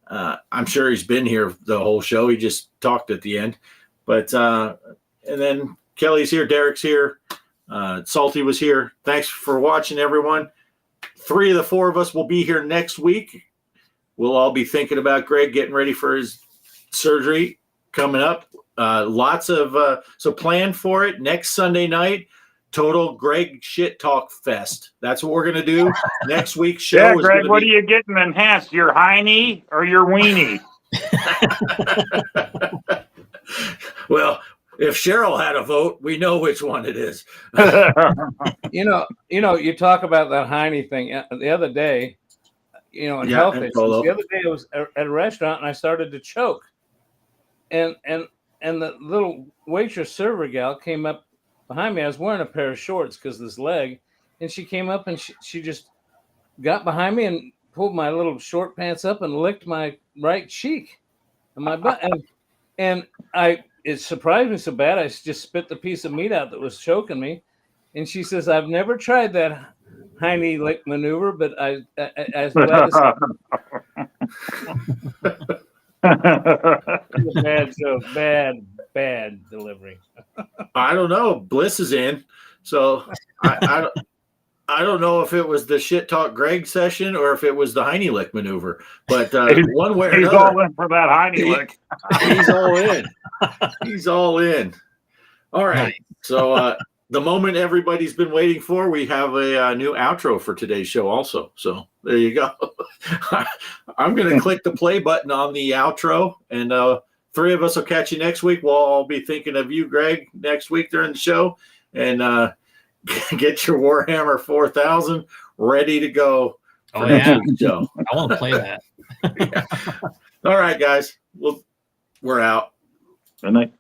I'm sure he's been here the whole show. He just talked at the end. But and then Kelly's here, Derek's here, Salty was here. Thanks for watching, everyone. 3 of the 4 of us will be here next week. We'll all be thinking about Greg getting ready for his surgery coming up. Lots of so plan for it next Sunday night. Total Greg shit talk fest. That's what we're gonna do next week's show. Yeah, Greg, what are you getting enhanced? Your hiney or your weenie? Well, if Cheryl had a vote, we know which one it is. You talk about that hiney thing the other day. In health issues. The other day I was at a restaurant and I started to choke, and the little waitress server gal came up behind me. I was wearing a pair of shorts because this leg, and she came up and she just got behind me and pulled my little short pants up and licked my right cheek and my butt, and it surprised me so bad I just spit the piece of meat out that was choking me, and she says, "I've never tried that hiney lick maneuver, but I was glad to see." Bad joke, bad delivery. I don't know. Bliss is in, so I don't know if it was the shit talk Greg session or if it was the hiney lick maneuver. But one way or he's another, all in for that hiney lick. He's all in. He's all in. All right. So the moment everybody's been waiting for, we have a new outro for today's show also. So there you go. I'm going to click the play button on the outro, and 3 of us will catch you next week. We'll all be thinking of you, Greg, next week during the show, and get your Warhammer 4000 ready to go for next week's show. I want to play that. Yeah. All right, guys. We're out. Good night.